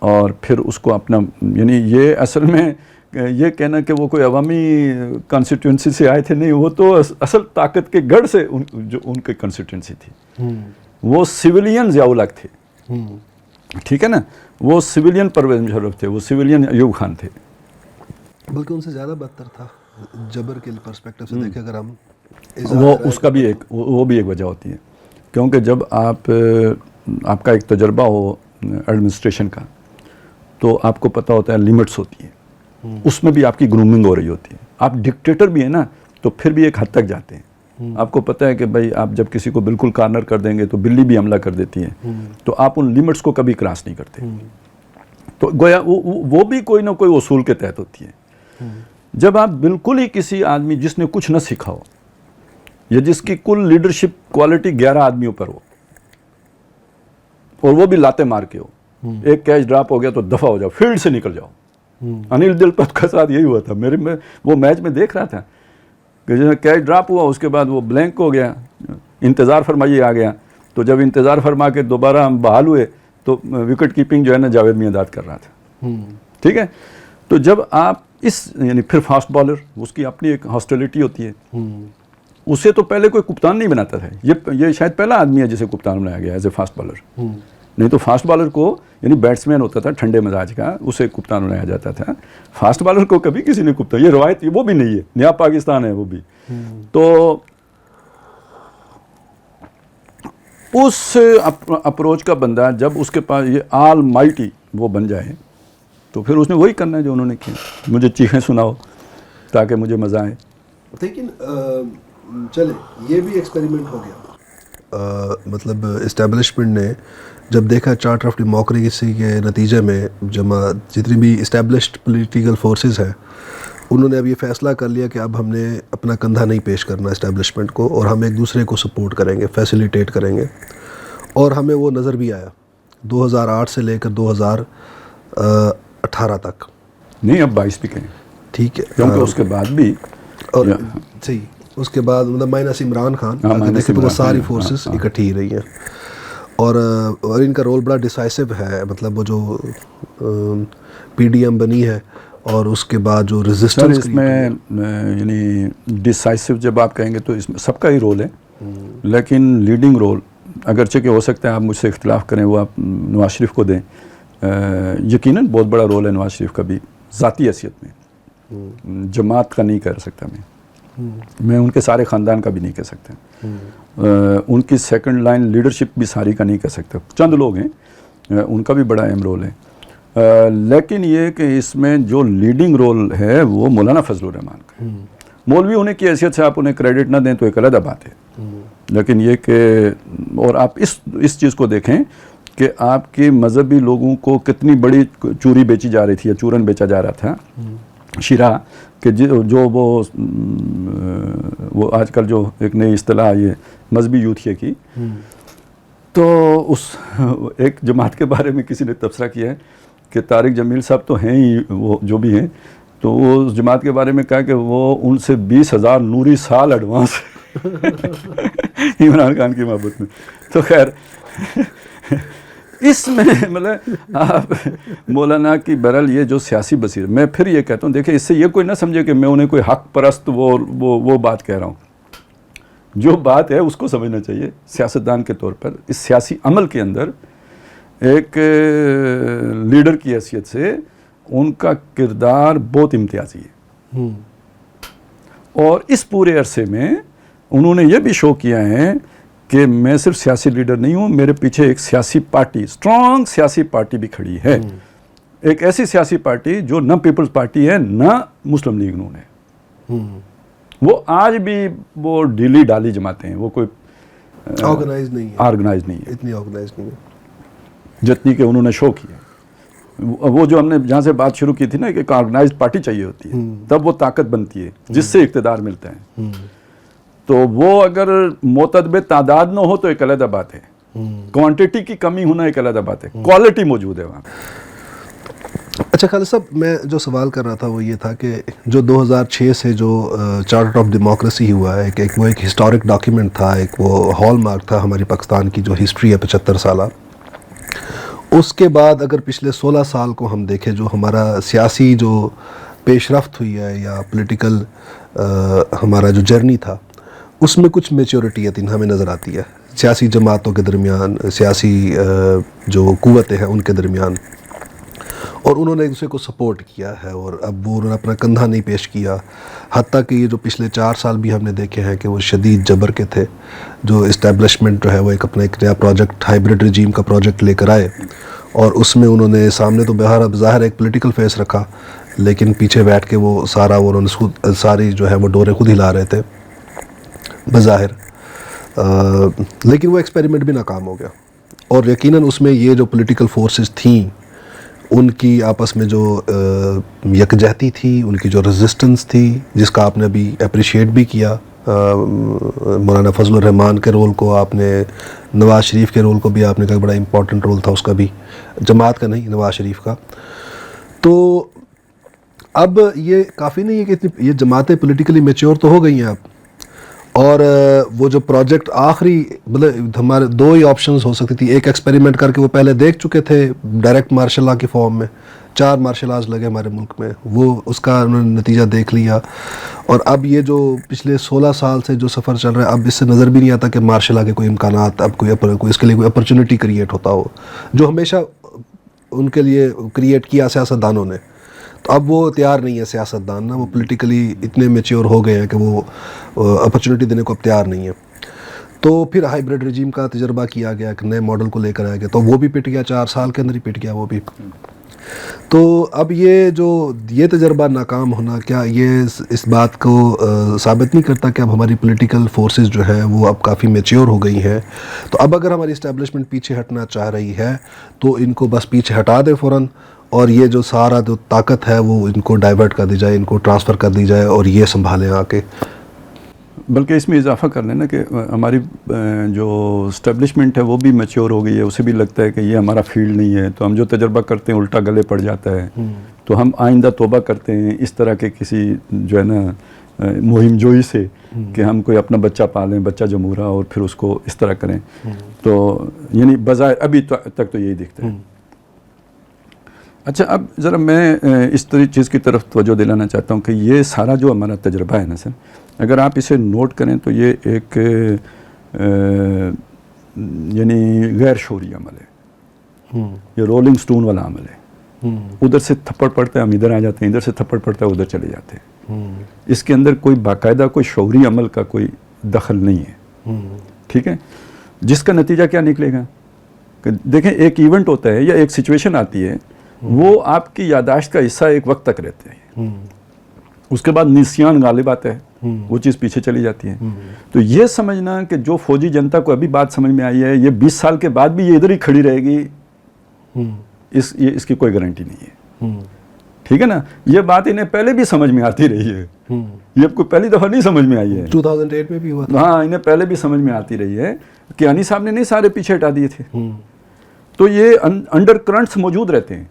اور پھر اس کو اپنا یعنی یہ اصل میں یہ کہنا کہ وہ کوئی عوامی کانسٹیٹوئنسی سے آئے تھے، نہیں، وہ تو اصل طاقت کے گڑھ سے جو ان کی کانسٹیٹوئنسی تھی، وہ سویلین ضیاء الحق تھے. ٹھیک ہے نا، وہ سویلین پرویز مشرف تھے، وہ سویلین ایوب خان تھے. بلکہ ان سے زیادہ بدتر تھا جبر کے پرسپیکٹو سے دیکھیں اگر ہم. وہ اس کا بھی وہ بھی ایک وجہ ہوتی ہے، کیونکہ جب آپ کا ایک تجربہ ہو ایڈمنسٹریشن کا تو آپ کو پتہ ہوتا ہے لمٹس ہوتی ہیں، اس میں بھی آپ کی گرومنگ ہو رہی ہوتی ہے. آپ ڈکٹیٹر بھی ہیں نا تو پھر بھی ایک حد تک جاتے ہیں. آپ کو پتہ ہے کہ بھائی آپ جب کسی کو بالکل کارنر کر دیں گے تو بلی بھی حملہ کر دیتی ہے, تو آپ ان لیمٹس کو کبھی کراس نہیں کرتے. تو گویا وہ بھی کوئی نہ کوئی اصول کے تحت ہوتی ہے. جب آپ بالکل ہی کسی آدمی جس نے کچھ نہ سیکھا ہو یا جس کی کل لیڈرشپ کوالٹی 11 آدمیوں پر ہو اور وہ بھی لاتے مار کے ہو, ایک کیچ ڈراپ ہو گیا تو دفعہ ہو جاؤ, فیلڈ سے نکل جاؤ. انل دلپت کا ساتھ یہی ہوا تھا. میں وہ میچ میں دیکھ رہا تھا کہ جب کیچ ڈراپ ہوا اس کے بعد وہ بلینک ہو گیا, انتظار فرمائیے آ گیا. تو جب انتظار فرما کے دوبارہ ہم بحال ہوئے تو وکٹ کیپنگ جو ہے نا جاوید میاں کر رہا تھا. ٹھیک ہے, تو جب آپ یعنی پھر فاسٹ بالر, اس کی اپنی ایک ہاسٹیلٹی ہوتی ہے. اسے تو پہلے کوئی کپتان نہیں بناتا تھا, یہ شاید پہلا آدمی ہے جسے کپتان بنایا گیا ایز اے فاسٹ بالر. نہیں تو فاسٹ بالر کو یعنی بیٹس مین ہوتا تھا ٹھنڈے مزاج کا, اسے کپتان بنایا جاتا تھا. فاسٹ بالر کو کبھی کسی نے کپتان, یہ روایت وہ بھی نہیں ہے, نیا پاکستان ہے وہ بھی. تو اس اپروچ کا بندہ جب اس کے پاس یہ آل مائٹی وہ بن جائے تو پھر اس نے وہی کرنا ہے جو انہوں نے کیا. مجھے چیخیں سناؤ تاکہ مجھے مزہ آئے. لیکن چلے یہ بھی ایکسپیریمنٹ ہو گیا. مطلب اسٹیبلشمنٹ نے جب دیکھا چارٹر آف ڈیموکریسی کے نتیجے میں جتنی بھی اسٹیبلشڈ پولیٹیکل فورسز ہیں انہوں نے اب یہ فیصلہ کر لیا کہ اب ہم نے اپنا کندھا نہیں پیش کرنا اسٹیبلشمنٹ کو, اور ہم ایک دوسرے کو سپورٹ کریں گے, فیسیلیٹیٹ کریں گے. اور ہمیں وہ نظر بھی آیا 2008 سے لے کر 2018 تک. نہیں اب 22 بھی کہیں. ٹھیک ہے, کیونکہ اس کے بعد بھی اور صحیح اس کے بعد مطلب مائنس عمران خان وہ ساری فورسز اکٹھی رہی ہیں, اور ان کا رول بڑا ڈیسائسو ہے. مطلب وہ جو پی ڈی ایم بنی ہے اور اس کے بعد جو ریزسٹنس اس میں یعنی ڈیسائسو جب آپ کہیں گے تو اس میں سب کا ہی رول ہے, لیکن لیڈنگ رول اگرچہ کہ ہو سکتا ہے آپ مجھ سے اختلاف کریں, وہ آپ نواز شریف کو دیں. یقیناً بہت بڑا رول ہے نواز شریف کا بھی ذاتی حیثیت میں, جماعت کا نہیں کر سکتا میں ان کے سارے خاندان کا بھی نہیں کہہ سکتا, ان کی سیکنڈ لائن لیڈرشپ بھی ساری کا نہیں کہہ سکتا. چند لوگ ہیں ان کا بھی بڑا اہم رول ہے. لیکن یہ کہ اس میں جو لیڈنگ رول ہے وہ مولانا فضل الرحمان کا. مولوی ہونے کی حیثیت سے آپ انہیں کریڈٹ نہ دیں تو ایک علیحدہ بات ہے, لیکن یہ کہ اور آپ اس چیز کو دیکھیں کہ آپ کے مذہبی لوگوں کو کتنی بڑی چوری بیچی جا رہی تھی یا چورن بیچا جا رہا تھا, شیرہ, کہ جو وہ آج کل جو ایک نئی اصطلاح یہ مذہبی یوتھیہ کی, تو اس ایک جماعت کے بارے میں کسی نے تبصرہ کیا ہے کہ طارق جمیل صاحب تو ہیں ہی وہ جو بھی ہیں, تو وہ اس جماعت کے بارے میں کہا کہ وہ ان سے 20,000 نوری سال ایڈوانس عمران خان کی محبت میں. تو خیر اس میں مطلب آپ مولانا کی بہرحال یہ جو سیاسی بصیرت, میں پھر یہ کہتا ہوں دیکھیں اس سے یہ کوئی نہ سمجھے کہ میں انہیں کوئی حق پرست وہ بات کہہ رہا ہوں. جو بات ہے اس کو سمجھنا چاہیے سیاستدان کے طور پر. اس سیاسی عمل کے اندر ایک لیڈر کی حیثیت سے ان کا کردار بہت امتیازی ہے, اور اس پورے عرصے میں انہوں نے یہ بھی شو کیا ہے کہ میں صرف سیاسی لیڈر نہیں ہوں, میرے پیچھے ایک سیاسی پارٹی, اسٹرانگ سیاسی پارٹی بھی کھڑی ہے. ایک ایسی سیاسی پارٹی جو نہ پیپلز پارٹی ہے نہ مسلم لیگ نون ہے. وہ آج بھی وہ ڈیلی ڈالی جماعتیں ہیں, وہ کوئی آرگنائز نہیں ہے, اتنی آرگنائز نہیں ہے جتنی کہ انہوں نے شو کیا. وہ جو ہم نے جہاں سے بات شروع کی تھی نا کہ ایک آرگنائزڈ پارٹی چاہیے ہوتی ہے, تب وہ طاقت بنتی ہے جس سے اقتدار ملتا ہے. تو وہ اگر معتدب تعداد نہ ہو تو ایک علیحدہ بات ہے, کوانٹٹی کی کمی ہونا ایک علیحدہ بات ہے, کوالٹی موجود ہے وہاں. اچھا خالد صاحب, میں جو سوال کر رہا تھا وہ یہ تھا کہ جو 2006 سے جو چارٹر آف ڈیموکریسی ہوا ہے, وہ ایک ہسٹورک ڈاکیومنٹ تھا, ایک وہ ہال مارک تھا ہماری پاکستان کی جو ہسٹری ہے 75 سالہ. اس کے بعد اگر پچھلے 16 سال کو ہم دیکھیں, جو ہمارا سیاسی جو پیش رفت ہوئی ہے یا پولیٹیکل ہمارا جو جرنی تھا, اس میں کچھ میچورٹی ہمیں نظر آتی ہے سیاسی جماعتوں کے درمیان, سیاسی جو قوتیں ہیں ان کے درمیان, اور انہوں نے ایک دوسرے کو سپورٹ کیا ہے, اور اب وہ انہوں نے اپنا کندھا نہیں پیش کیا. حتیٰ کہ یہ جو پچھلے 4 سال بھی ہم نے دیکھے ہیں کہ وہ شدید جبر کے تھے. جو اسٹیبلشمنٹ جو ہے وہ ایک اپنا ایک نیا پروجیکٹ, ہائیبرڈ رجیم کا پروجیکٹ لے کر آئے, اور اس میں انہوں نے سامنے تو بظاہر ایک پولیٹیکل فیس رکھا, لیکن پیچھے بیٹھ کے وہ سارا وہ انہوں نے ساری جو ہے وہ ڈوریں خود ہلا رہے تھے بظاہر، لیکن وہ ایکسپیریمنٹ بھی ناکام ہو گیا. اور یقیناً اس میں یہ جو پولیٹیکل فورسز تھیں ان کی آپس میں جو یکجہتی تھی، ان کی جو ریزسٹنس تھی، جس کا آپ نے ابھی اپریشیٹ بھی کیا، مولانا فضل الرحمان کے رول کو آپ نے، نواز شریف کے رول کو بھی آپ نے کہا بڑا امپورٹنٹ رول تھا اس کا بھی، جماعت کا نہیں، نواز شریف کا. تو اب یہ کافی نہیں ہے کہ یہ جماعتیں پولیٹیکلی میچور تو ہو گئی ہیں اب، اور وہ جو پروجیکٹ آخری، مطلب ہمارے دو ہی آپشنز ہو سکتی تھی. ایک ایکسپیریمنٹ کر کے وہ پہلے دیکھ چکے تھے ڈائریکٹ مارشل لا کی فارم میں، 4 مارشل لاز لگے ہمارے ملک میں، وہ اس کا انہوں نے نتیجہ دیکھ لیا. اور اب یہ جو پچھلے 16 سال سے جو سفر چل رہا ہے، اب اس سے نظر بھی نہیں آتا کہ مارشل لا کے کوئی امکانات، اب کوئی اس کے لیے کوئی اپرچونٹی کریٹ ہوتا ہو، جو ہمیشہ ان کے لیے کریٹ کیا سیاستدانوں نے. تو اب وہ تیار نہیں ہے سیاستدان نا، وہ پولیٹیکلی اتنے میچیور ہو گئے ہیں کہ وہ اپرچونٹی دینے کو اب تیار نہیں ہے. تو پھر ہائیبرڈ رجیم کا تجربہ کیا گیا، ایک نئے ماڈل کو لے کر آیا گیا، تو وہ بھی پٹ گیا، 4 سال کے اندر ہی پٹ گیا وہ بھی. تو اب یہ تجربہ ناکام ہونا کیا یہ اس بات کو ثابت نہیں کرتا کہ اب ہماری پولیٹیکل فورسز جو ہے وہ اب کافی میچیور ہو گئی ہیں. تو اب اگر ہماری اسٹیبلشمنٹ پیچھے ہٹنا چاہ رہی ہے تو ان کو بس پیچھے ہٹا دے فوراً، اور یہ جو سارا جو طاقت ہے وہ ان کو ڈائیورٹ کر دی جائے، ان کو ٹرانسفر کر دی جائے اور یہ سنبھالیں آ کے. بلکہ اس میں اضافہ کر لینا کہ ہماری جو اسٹیبلشمنٹ ہے وہ بھی میچور ہو گئی ہے، اسے بھی لگتا ہے کہ یہ ہمارا فیلڈ نہیں ہے، تو ہم جو تجربہ کرتے ہیں الٹا گلے پڑ جاتا ہے. تو ہم آئندہ توبہ کرتے ہیں اس طرح کے کسی جو ہے نا مہم جوئی سے کہ ہم کوئی اپنا بچہ پالیں، بچہ جمہورا، اور پھر اس کو اس طرح کریں. تو یعنی بظاہر ابھی تک تو یہی دکھتا ہے. اچھا، اب ذرا میں اس طرح چیز کی طرف توجہ دلانا چاہتا ہوں کہ یہ سارا جو ہمارا تجربہ ہے نا سر، اگر آپ اسے نوٹ کریں تو یہ ایک یعنی غیر شعوری عمل ہے، یہ رولنگ سٹون والا عمل ہے. ادھر سے تھپڑ پڑتا ہے ہم ادھر آ جاتے ہیں، ادھر سے تھپڑ پڑتا ہے ادھر چلے جاتے ہیں. اس کے اندر کوئی باقاعدہ کوئی شعوری عمل کا کوئی دخل نہیں ہے. ٹھیک ہے، جس کا نتیجہ کیا نکلے گا کہ دیکھیں ایک ایونٹ ہوتا ہے یا ایک سچویشن آتی ہے، وہ آپ کی یاداشت کا حصہ ایک وقت تک رہتے ہیں، اس کے بعد نسیان غالب آتا ہے، وہ چیز پیچھے چلی جاتی ہے. تو یہ سمجھنا کہ جو فوجی جنتا کو ابھی بات سمجھ میں آئی ہے یہ 20 سال کے بعد بھی یہ ادھر ہی کھڑی رہے گی، اس کی کوئی گارنٹی نہیں ہے. ٹھیک ہے نا، یہ بات انہیں پہلے بھی سمجھ میں آتی رہی ہے، یہ کوئی پہلی دفعہ نہیں سمجھ میں آئی ہے. 2008 میں بھی ہوا تھا. ہاں، انہیں پہلے بھی سمجھ میں آتی رہی ہے کہ انی صاحب نے نہیں سارے پیچھے ہٹا دیے تھے. تو یہ انڈر کرنٹس موجود رہتے ہیں.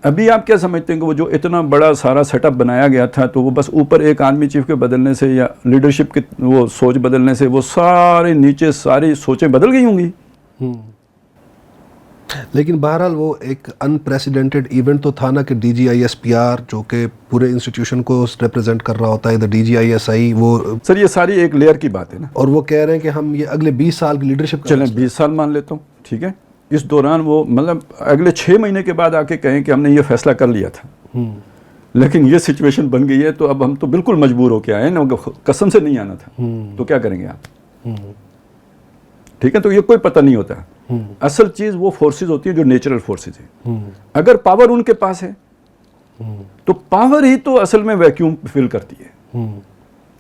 ابھی آپ کیا سمجھتے ہیں کہ وہ جو اتنا بڑا سارا سیٹ اپ بنایا گیا تھا تو وہ بس اوپر ایک آرمی چیف کے بدلنے سے یا لیڈرشپ کی وہ سوچ بدلنے سے وہ سارے نیچے ساری سوچیں بدل گئی ہوں گی؟ لیکن بہرحال وہ ایک انپریسیڈنٹڈ ایونٹ تو تھا نا کہ D G I S P R جو کہ پورے انسٹیٹیوشن کو ریپرزینٹ کر رہا ہوتا ہے، D G I S I, وہ سر یہ ساری ایک لیئر کی بات ہے نا. اور وہ کہہ رہے ہیں کہ ہم یہ اگلے 20 سال کی لیڈرشپ، چلیں 20 سال مان لیتا ہوں، ٹھیک ہے، اس دوران وہ مطلب اگلے 6 مہینے کے بعد آ کے کہیں کہ ہم نے یہ فیصلہ کر لیا تھا، لیکن یہ سچویشن بن گئی ہے تو اب ہم تو بالکل مجبور ہو کے آئے نا، قسم سے نہیں آنا تھا، تو کیا کریں گے آپ؟ ٹھیک ہے، تو یہ کوئی پتہ نہیں ہوتا. اصل چیز وہ فورسز ہوتی ہیں جو نیچرل فورسز ہیں. اگر پاور ان کے پاس ہے تو پاور ہی تو اصل میں ویکیوم فل کرتی ہے.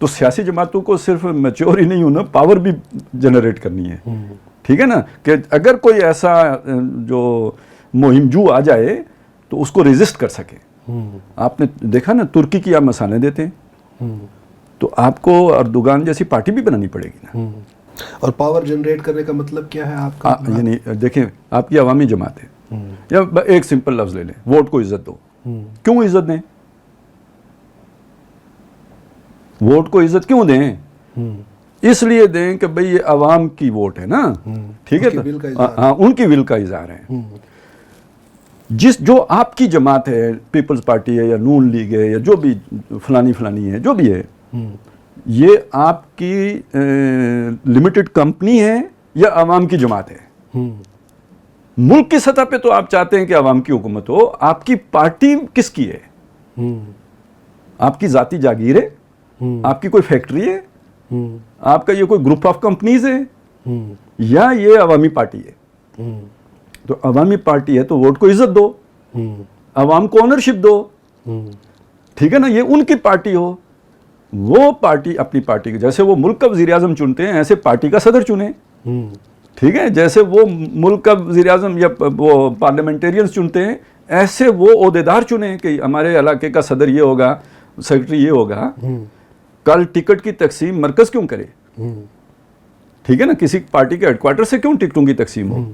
تو سیاسی جماعتوں کو صرف میچور ہی نہیں ہونا، پاور بھی جنریٹ کرنی ہے. ٹھیک ہے نا، کہ اگر کوئی ایسا جو مہم جو آ جائے تو اس کو ریزسٹ کر سکے. آپ نے دیکھا نا ترکی کی آپ مثالیں دیتے ہیں، تو آپ کو اردوغان جیسی پارٹی بھی بنانی پڑے گی نا. اور پاور جنریٹ کرنے کا مطلب کیا ہے آپ کا؟ یعنی دیکھیں آپ کی عوامی جماعت ہے، یا ایک سمپل لفظ لے لیں، ووٹ کو عزت دو. کیوں عزت دیں؟ ووٹ کو عزت کیوں دیں؟ اس لیے دیں کہ بھئی یہ عوام کی ووٹ ہے نا، ٹھیک ہے، ہاں ان کی ول کا اظہار ہے. جو آپ کی جماعت ہے، پیپلز پارٹی ہے یا نون لیگ ہے یا جو بھی فلانی ہے جو بھی ہے، یہ آپ کی لمیٹڈ کمپنی ہے یا عوام کی جماعت ہے؟ ملک کی سطح پہ تو آپ چاہتے ہیں کہ عوام کی حکومت ہو. آپ کی پارٹی کس کی ہے؟ آپ کی ذاتی جاگیر ہے؟ آپ کی کوئی فیکٹری ہے؟ آپ کا یہ کوئی گروپ آف کمپنیز ہے یا یہ عوامی پارٹی ہے؟ تو عوامی پارٹی ہے تو ووٹ کو عزت دو، عوام کو اونرشپ دو. ٹھیک ہے نا, یہ ان کی پارٹی ہو, وہ پارٹی اپنی پارٹی کی, جیسے وہ ملک کا وزیر اعظم چنتے ہیں ایسے پارٹی کا صدر چنیں, ٹھیک ہے, جیسے وہ ملک کا وزیر اعظم یا وہ پارلیمنٹیرینز چنتے ہیں ایسے وہ عہدیدار چنیں کہ ہمارے علاقے کا صدر یہ ہوگا, سیکرٹری یہ ہوگا. کل ٹکٹ کی تقسیم مرکز کیوں کرے, ٹھیک ہے نا, کسی پارٹی کے ہیڈ کوارٹر سے کیوں ٹکٹوں کی تقسیم ہو,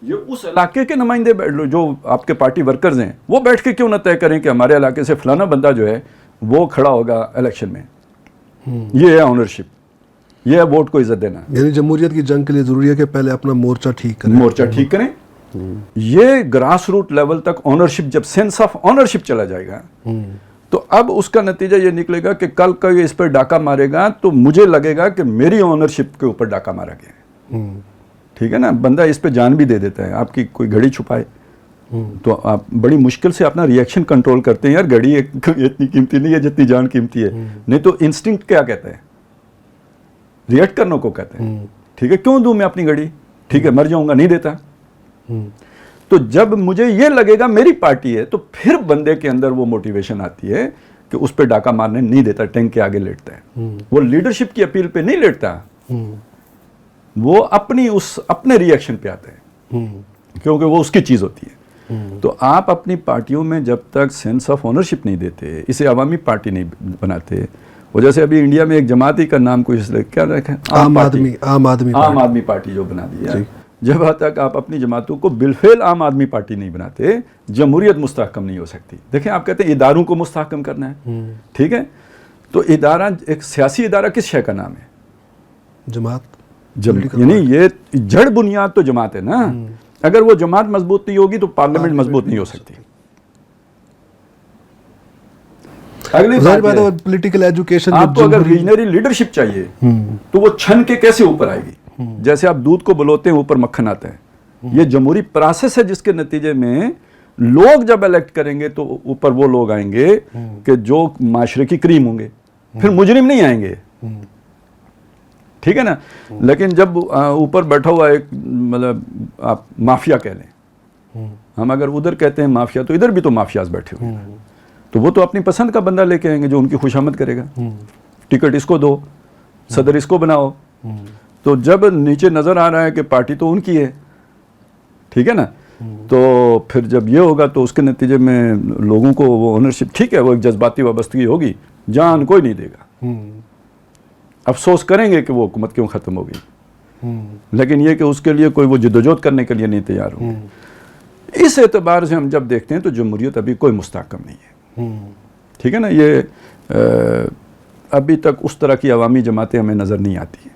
یہ اس علاقے کے نمائندے جو آپ کے پارٹی ورکرز ہیں وہ بیٹھ کے کیوں نہ طے کریں کہ ہمارے علاقے سے فلانا بندہ جو ہے وہ کھڑا ہوگا الیکشن میں. یہ ہے آنرشپ, یہ ہے ووٹ کو عزت دینا. یعنی جمہوریت کی جنگ کے لیے ضروری ہے کہ پہلے اپنا مورچہ ٹھیک کریں. یہ گراس روٹ لیول تک آنرشپ, جب سینس آف آنرشپ چلا جائے گا تو اب اس کا نتیجہ یہ نکلے گا کہ کل کا یہ اس پر ڈاکہ مارے گا تو مجھے لگے گا کہ میری آنرشپ کے اوپر ڈاکہ مارا گیا. ٹھیک ہے نا, بندہ اس پہ جان بھی دے دیتا ہے, آپ کی کوئی گھڑی چھپائے تو آپ بڑی مشکل سے اپنا ریئیکشن کنٹرول کرتے ہیں. یار گھڑی اتنی قیمتی نہیں ہے جتنی جان قیمتی ہے, نہیں تو انسٹنکٹ کیا کہتا ہے, ریئیکٹ کرنے کو کہتے ہیں. ٹھیک ہے, کیوں دوں میں اپنی گھڑی, ٹھیک ہے مر جاؤں گا, نہیں دیتا. تو جب مجھے یہ لگے گا میری پارٹی ہے تو پھر بندے کے اندر وہ موٹیویشن آتی ہے کہ اس پہ ڈاکہ مارنے نہیں دیتا, ٹینک کے آگے لیٹتا ہے. وہ لیڈرشپ کی اپیل پہ نہیں لیٹتا, وہ اپنے ریئیکشن پہ آتا ہے کیونکہ وہ اس کی چیز ہوتی ہے. تو آپ اپنی پارٹیوں میں جب تک سینس آف آنرشپ نہیں دیتے, اسے عوامی پارٹی نہیں بناتے, وہ جیسے ابھی انڈیا میں ایک جماعتی کا نام کوئی کیا رکھا, عام آدمی پارٹی جو بنا دیا. جب تک آپ اپنی جماعتوں کو بالفعل عام آدمی پارٹی نہیں بناتے جمہوریت مستحکم نہیں ہو سکتی. دیکھیں آپ کہتے ہیں اداروں کو مستحکم کرنا ہے, ٹھیک ہے, تو ادارہ, ایک سیاسی ادارہ کس شے کا نام ہے, جماعت. یعنی یہ جڑ بنیاد تو جماعت ہے نا. اگر وہ جماعت مضبوط نہیں ہوگی تو پارلیمنٹ مضبوط نہیں ہو سکتی. اگلی بات ہے پولیٹیکل ایجوکیشن, آپ کو اگر ویژنری لیڈرشپ چاہیے تو وہ چھن کے کیسے اوپر آئے گی. جیسے آپ دودھ کو بلوتے ہیں اوپر مکھن آتا ہے, یہ جمہوری پروسیس ہے جس کے نتیجے میں لوگ جب الیکٹ کریں گے تو اوپر وہ لوگ آئیں گے کہ جو معاشرے کی کریم ہوں گے, پھر مجرم نہیں آئیں گے. ٹھیک ہے نا, لیکن جب اوپر بیٹھا ہوا ایک, مطلب آپ مافیا کہہ لیں, ہم اگر ادھر کہتے ہیں مافیا تو ادھر بھی تو مافیاز بیٹھے ہوئے ہیں, تو وہ تو اپنی پسند کا بندہ لے کے آئیں گے جو ان کی خوشامد کرے گا. ٹکٹ اس کو دو, صدر اس کو بناؤ. تو جب نیچے نظر آ رہا ہے کہ پارٹی تو ان کی ہے, ٹھیک ہے نا, تو پھر جب یہ ہوگا تو اس کے نتیجے میں لوگوں کو وہ اونرشپ, ٹھیک ہے وہ ایک جذباتی وابستگی ہوگی, جان کوئی نہیں دے گا, افسوس کریں گے کہ وہ حکومت کیوں ختم ہو گئی, لیکن یہ کہ اس کے لیے کوئی وہ جدوجہد کرنے کے لیے نہیں تیار ہوں گے. اس اعتبار سے ہم جب دیکھتے ہیں تو جمہوریت ابھی کوئی مستحکم نہیں ہے. ٹھیک ہے نا, یہ ابھی تک اس طرح کی عوامی جماعتیں ہمیں نظر نہیں آتی ہیں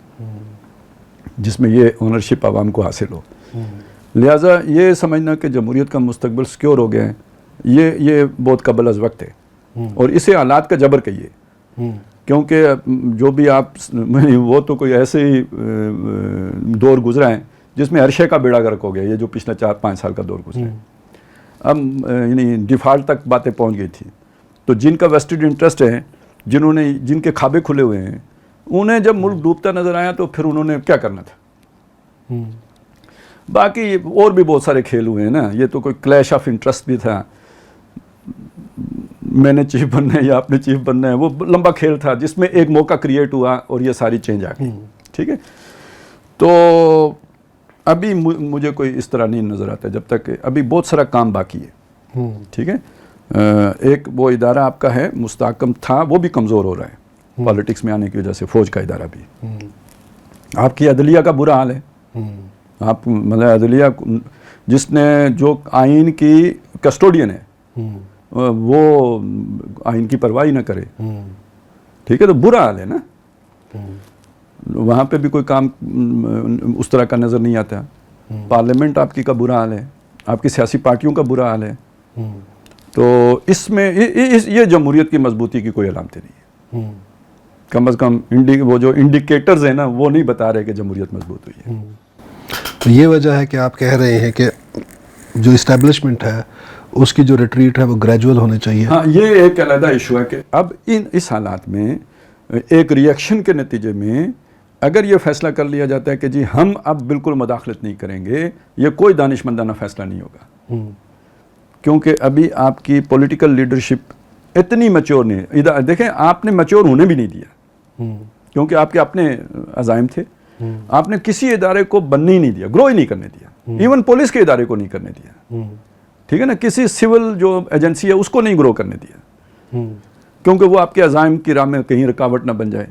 جس میں یہ اونرشپ عوام کو حاصل ہو. لہٰذا یہ سمجھنا کہ جمہوریت کا مستقبل سیکیور ہو گیا ہے, یہ بہت قبل از وقت ہے, اور اسے حالات کا جبر کہیے, کیونکہ جو بھی آپ, وہ تو کوئی ایسے ہی دور گزرا ہے جس میں ہر شے کا بیڑا غرق ہو گیا, یہ جو پچھلا 4-5 سال کا دور گزرا ہے. اب یعنی ڈیفالٹ تک باتیں پہنچ گئی تھی, تو جن کا ویسٹڈ انٹرسٹ ہے, جن کے کھابے کھلے ہوئے ہیں, انہیں جب ملک ڈوبتا نظر آیا تو پھر انہوں نے کیا کرنا تھا. باقی اور بھی بہت سارے کھیل ہوئے ہیں نا, یہ تو کوئی کلیش آف انٹرسٹ بھی تھا, میں نے چیف بننا ہے یا آپ نے چیف بننا ہے, وہ لمبا کھیل تھا جس میں ایک موقع کریٹ ہوا اور یہ ساری چینج آ گئی. ٹھیک ہے, تو ابھی مجھے کوئی اس طرح نہیں نظر آتا, جب تک ابھی بہت سارا کام باقی ہے. ٹھیک ہے, ایک وہ ادارہ آپ کا ہے مستحکم تھا, وہ بھی کمزور ہو رہا ہے پالیٹکس میں آنے کی وجہ سے. فوج کا ادارہ بھی, آپ کی عدلیہ کا برا حال ہے. آپ مطلب عدلیہ جس نے, جو آئین کی کسٹوڈین ہے, وہ آئین کی پرواہ نہ کرے. ٹھیک ہے, تو برا حال ہے نا. وہاں پہ بھی کوئی کام اس طرح کا نظر نہیں آتا. پارلیمنٹ آپ کی کا برا حال ہے, آپ کی سیاسی پارٹیوں کا برا حال ہے. تو اس میں یہ جمہوریت کی مضبوطی کی کوئی علامتیں نہیں ہے. کم از کم وہ جو انڈیکیٹرز ہیں نا, وہ نہیں بتا رہے کہ جمہوریت مضبوط ہوئی ہے. تو یہ وجہ ہے کہ آپ کہہ رہے ہیں کہ جو اسٹیبلشمنٹ ہے اس کی جو ریٹریٹ ہے وہ گریجول ہونے چاہیے. ہاں, یہ ایک علیحدہ ایشو ہے کہ اب اس حالات میں ایک ریئیکشن کے نتیجے میں اگر یہ فیصلہ کر لیا جاتا ہے کہ جی ہم اب بالکل مداخلت نہیں کریں گے, یہ کوئی دانشمندانہ فیصلہ نہیں ہوگا, کیونکہ ابھی آپ کی پولیٹیکل لیڈرشپ اتنی میچور نہیں ہے. ادھر دیکھیں آپ نے میچور ہونے بھی نہیں دیا کیونکہ آپ کے اپنے عزائم تھے. آپ نے کسی ادارے کو بننے ہی نہیں دیا, گرو ہی نہیں کرنے دیا, ایون پولیس کے ادارے کو نہیں کرنے دیا, ٹھیک ہے نا, کسی سول جو ایجنسی ہے اس کو نہیں گرو کرنے دیا کیونکہ وہ آپ کے عزائم کی راہ میں کہیں رکاوٹ نہ بن جائے.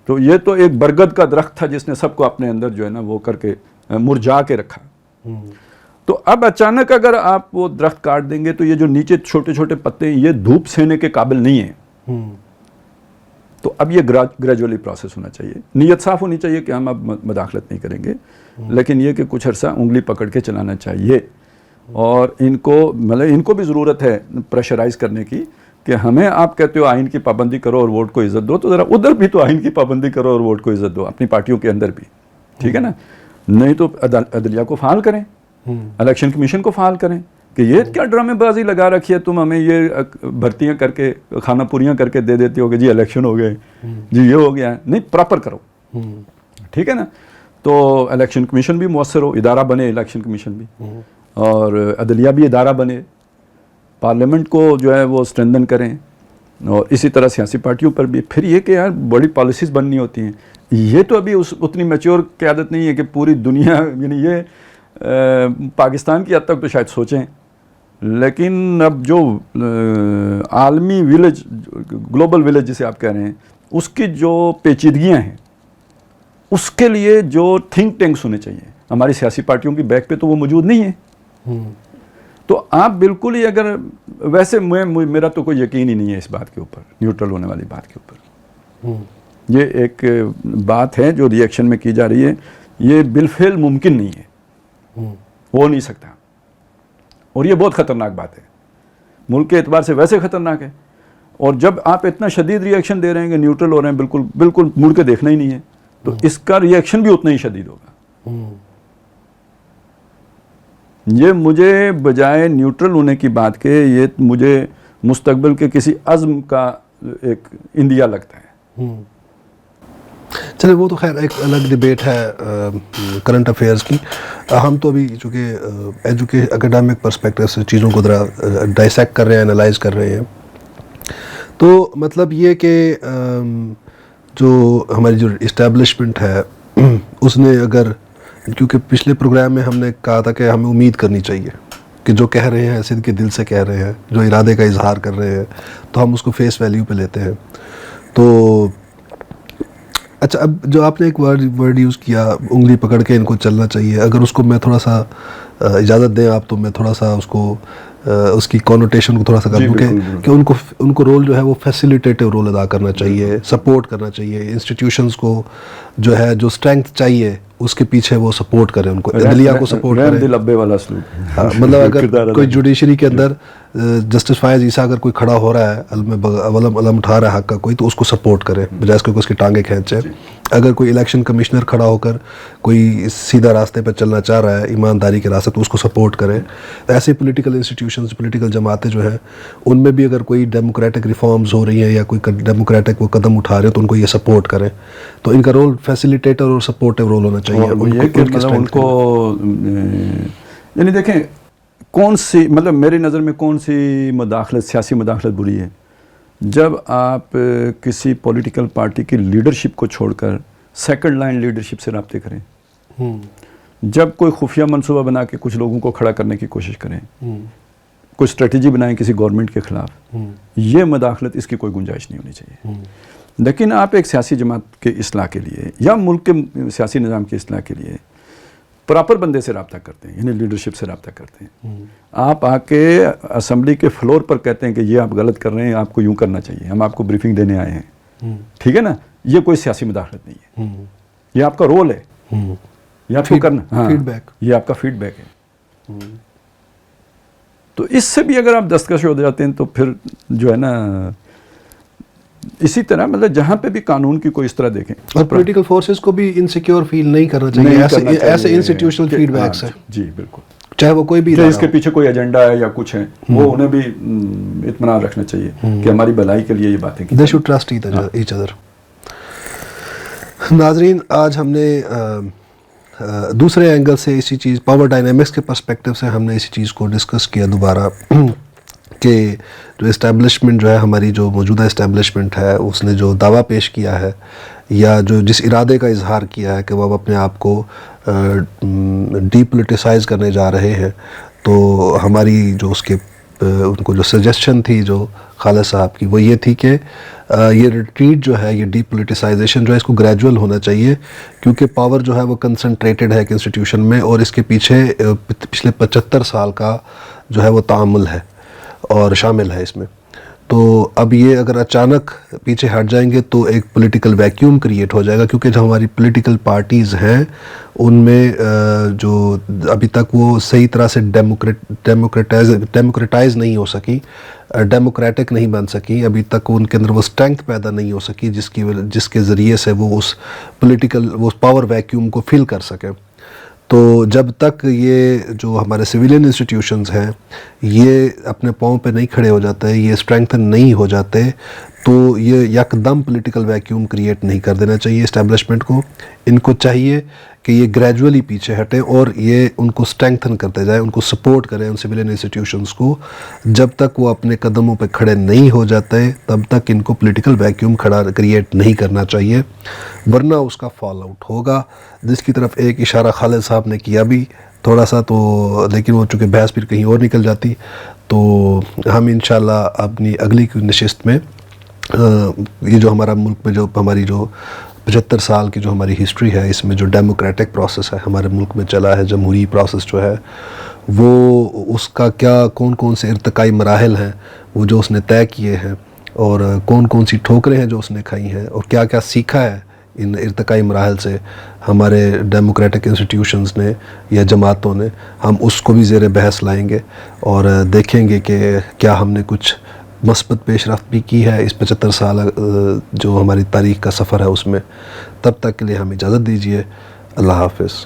تو یہ تو ایک برگد کا درخت تھا جس نے سب کو اپنے اندر جو ہے نا وہ کر کے مرجھا کے رکھا. تو اب اچانک اگر آپ وہ درخت کاٹ دیں گے تو یہ جو نیچے چھوٹے چھوٹے پتے ہیں یہ دھوپ سہنے کے قابل نہیں ہیں. تو اب یہ گریجولی پروسیس ہونا چاہیے. نیت صاف ہونی چاہیے کہ ہم اب مداخلت نہیں کریں گے, لیکن یہ کہ کچھ عرصہ انگلی پکڑ کے چلانا چاہیے. اور ان کو بھی ضرورت ہے پریشرائز کرنے کی کہ ہمیں آپ کہتے ہو آئین کی پابندی کرو اور ووٹ کو عزت دو, تو ذرا ادھر بھی تو آئین کی پابندی کرو اور ووٹ کو عزت دو اپنی پارٹیوں کے اندر بھی, ٹھیک ہے نا. نہیں تو عدلیہ کو فعال کریں, الیکشن کمیشن کو فعال کریں کہ یہ کیا ڈرامے بازی لگا رکھی ہے تم, ہمیں یہ بھرتیاں کر کے کھانا پوریاں کر کے دے دیتے ہو کہ جی الیکشن ہو گئے, جی یہ ہو گیا. نہیں, پراپر کرو, ٹھیک ہے نا. تو الیکشن کمیشن بھی مؤثر ہو, ادارہ بنے الیکشن کمیشن بھی, اور عدلیہ بھی ادارہ بنے, پارلیمنٹ کو جو ہے وہ اسٹرینتھن کریں, اور اسی طرح سیاسی پارٹیوں پر بھی. پھر یہ کہ یار بڑی پالیسیز بننی ہوتی ہیں. یہ تو ابھی اتنی میچور قیادت نہیں ہے کہ پوری دنیا, یعنی یہ پاکستان کی حد تک تو شاید سوچیں, لیکن اب جو عالمی ولیج, گلوبل ولیج جسے آپ کہہ رہے ہیں, اس کی جو پیچیدگیاں ہیں اس کے لیے جو تھنک ٹینکس ہونے چاہیے. ہماری سیاسی پارٹیوں کی بیک پہ تو وہ موجود نہیں ہے. تو آپ بالکل ہی اگر ویسے میرا تو کوئی یقین ہی نہیں ہے اس بات کے اوپر, نیوٹرل ہونے والی بات کے اوپر. یہ ایک بات ہے جو ری ایکشن میں کی جا رہی ہے, یہ بالفعل ممکن نہیں ہے, ہو نہیں سکتا, اور یہ بہت خطرناک بات ہے, ملک کے اعتبار سے ویسے خطرناک ہے. اور جب آپ اتنا شدید ری ایکشن دے رہے ہیں کہ نیوٹرل ہو رہے ہیں, بالکل بالکل مڑ کے دیکھنا ہی نہیں ہے, تو اس کا ری ایکشن بھی اتنا ہی شدید ہوگا. یہ مجھے بجائے نیوٹرل ہونے کی بات کے, یہ مجھے مستقبل کے کسی عزم کا ایک اندیا لگتا ہے. چلے وہ تو خیر ایک الگ ڈیبیٹ ہے کرنٹ افیئرز کی. ہم تو ابھی چونکہ اکیڈمک پرسپیکٹو سے چیزوں کو ذرا ڈائسیکٹ کر رہے ہیں, انالائز کر رہے ہیں. تو مطلب یہ کہ جو ہماری جو اسٹیبلشمنٹ ہے اس نے, اگر کیونکہ پچھلے پروگرام میں ہم نے کہا تھا کہ ہمیں امید کرنی چاہیے کہ جو کہہ رہے ہیں صدق کے دل سے کہہ رہے ہیں, جو ارادے کا اظہار کر رہے ہیں, تو ہم اس کو فیس ویلیو پہ لیتے ہیں. تو اچھا, اب جو آپ نے ایک ورڈ یوز کیا, انگلی پکڑ کے ان کو چلنا چاہیے, اگر اس کو میں تھوڑا سا اجازت دیں آپ, تو میں تھوڑا سا اس کو اس کی کونوٹیشن کو تھوڑا سا کر دوں کہ ان کو رول جو ہے وہ فیسیلیٹیٹیو رول ادا کرنا چاہیے, سپورٹ کرنا چاہیے. انسٹیٹیوشنز کو جو ہے جو اسٹرینتھ چاہیے اس کے پیچھے وہ سپورٹ کریں, ان کو عدلیہ کو سپورٹ کریں. دل ابے والا سلوک, مطلب اگر کوئی جوڈیشری کے اندر جسٹس فائز عیسیٰ اگر کوئی کھڑا ہو رہا ہے, علم اٹھا رہا ہے حق کا کوئی, تو اس کو سپورٹ کرے بجائے اس کو اس کی ٹانگیں کھینچے. اگر کوئی الیکشن کمشنر کھڑا ہو کر کوئی سیدھا راستے پر چلنا چاہ رہا ہے, ایمانداری کے راستے, تو اس کو سپورٹ کرے. ایسے پولیٹیکل انسٹیٹیوشنز, پولیٹیکل جماعتیں جو ہیں, ان میں بھی اگر کوئی ڈیموکریٹک ریفارمز ہو رہی ہیں یا کوئی ڈیموکریٹک وہ قدم اٹھا رہے ہیں, تو ان کو یہ سپورٹ کریں. تو ان کا رول فیسیلیٹیٹر اور سپورٹیو رول ہونا چاہیے. ان کو یعنی دیکھیں کون سی, مطلب میری نظر میں کون سی مداخلت, سیاسی مداخلت بری ہے, جب آپ کسی پولیٹیکل پارٹی کی لیڈرشپ کو چھوڑ کر سیکنڈ لائن لیڈرشپ سے رابطے کریں, جب کوئی خفیہ منصوبہ بنا کے کچھ لوگوں کو کھڑا کرنے کی کوشش کریں, کوئی اسٹریٹجی بنائیں کسی گورنمنٹ کے خلاف, یہ مداخلت, اس کی کوئی گنجائش نہیں ہونی چاہیے. لیکن آپ ایک سیاسی جماعت کے اصلاح کے لیے یا ملک کے سیاسی نظام کی اصلاح کے لیے پراپر بندے سے رابطہ کرتے ہیں, یعنی لیڈرشپ سے رابطہ کرتے ہیں. آپ آ کے اسمبلی کے فلور پر کہتے ہیں کہ یہ آپ غلط کر رہے ہیں, آپ کو یوں کرنا چاہیے, ہم آپ کو بریفنگ دینے آئے ہیں, ٹھیک ہے نا. یہ کوئی سیاسی مداخلت نہیں ہے, یہ آپ کا رول ہے, یہ آپ کو کرنا, فیڈ بیک, یہ آپ کا فیڈ بیک ہے. تو اس سے بھی اگر آپ دستکش ہو جاتے ہیں تو پھر جو ہے نا, اسی طرح مطلب جہاں پہ بھی قانون کی کوئی اس طرح دیکھیں, اور پولیٹیکل فورسز کو بھی انسیکیور فیل نہیں کرنا چاہیے ایسے انسٹیٹیوشنل فیڈ بیک سے. جی بالکل, چاہے وہ کوئی بھی اس کے پیچھے کوئی ایجنڈا ہے یا کچھ ہے, وہ انہیں بھی اطمینان رکھنا چاہیے کہ ہماری بھلائی کے لیے یہ باتیں کی. They should trust each other. ناظرین, آج ہم نے دوسرے اینگل سے اسی چیز پاور ڈائنامکس کے پرسپیکٹیو سے ہم نے اسی چیز کو ڈسکس کیا دوبارہ کہ جو اسٹیبلشمنٹ جو ہے ہماری جو موجودہ اسٹیبلشمنٹ ہے اس نے جو دعویٰ پیش کیا ہے یا جو جس ارادے کا اظہار کیا ہے کہ وہ اب اپنے آپ کو ڈی پولیٹیسائز کرنے جا رہے ہیں، تو ہماری جو اس کے ان کو جو سجیشن تھی جو خالد صاحب کی وہ یہ تھی کہ یہ ریٹریٹ جو ہے، یہ ڈی پولیٹیسائزیشن جو ہے اس کو گریجول ہونا چاہیے، کیونکہ پاور جو ہے وہ کنسنٹریٹڈ ہے ایک انسٹیٹیوشن میں اور اس کے پیچھے پچھلے 75 سال کا جو ہے وہ تعامل ہے اور شامل ہے اس میں. تو اب یہ اگر اچانک پیچھے ہٹ جائیں گے تو ایک پولیٹیکل ویکیوم کریٹ ہو جائے گا، کیونکہ جو ہماری پولیٹیکل پارٹیز ہیں ان میں جو ابھی تک وہ صحیح طرح سے ڈیموکریٹائز نہیں ہو سکی، ڈیموکریٹک نہیں بن سکی، ابھی تک ان کے اندر وہ اسٹرینگتھ پیدا نہیں ہو سکی جس کے ذریعے سے وہ اس پاور ویکیوم کو فل کر سکے. تو جب تک یہ جو ہمارے سویلین انسٹیٹیوشنز ہیں یہ اپنے پاؤں پہ نہیں کھڑے ہو جاتے، یہ اسٹرینگتھن نہیں ہو جاتے، تو یہ یکدم پولیٹیکل ویکیوم کریٹ نہیں کر دینا چاہیے اسٹیبلشمنٹ کو. ان کو چاہیے کہ یہ گریجولی پیچھے ہٹیں اور یہ ان کو اسٹرینگتھن کرتے جائیں، ان کو سپورٹ کریں ان سویلین انسٹیٹیوشنز کو. جب تک وہ اپنے قدموں پہ کھڑے نہیں ہو جاتے تب تک ان کو پولیٹیکل ویکیوم کریٹ نہیں کرنا چاہیے، ورنہ اس کا فال آؤٹ ہوگا، جس کی طرف ایک اشارہ خالد صاحب نے کیا بھی تھوڑا سا، تو لیکن وہ چونکہ بحث پھر کہیں اور نکل جاتی. تو ہم انشاءاللہ اپنی اگلی نشست میں یہ جو ہمارا ملک میں جو ہماری جو 75 سال کی جو ہماری ہسٹری ہے، اس میں جو ڈیموکریٹک پروسیس ہے ہمارے ملک میں چلا ہے، جمہوری پروسیس جو ہے وہ اس کا کیا کون سے ارتقائی مراحل ہیں وہ جو اس نے طے کیے ہیں، اور کون سی ٹھوکریں ہیں جو اس نے کھائی ہیں، اور کیا سیکھا ہے ان ارتقائی مراحل سے ہمارے ڈیموکریٹک انسٹیٹیوشنز نے یا جماعتوں نے، ہم اس کو بھی زیر بحث لائیں گے اور دیکھیں گے کہ کیا ہم نے کچھ مثبت پیش رفت بھی کی ہے اس 75 سال جو ہماری تاریخ کا سفر ہے اس میں. تب تک کے لیے ہمیں اجازت دیجیے. اللہ حافظ.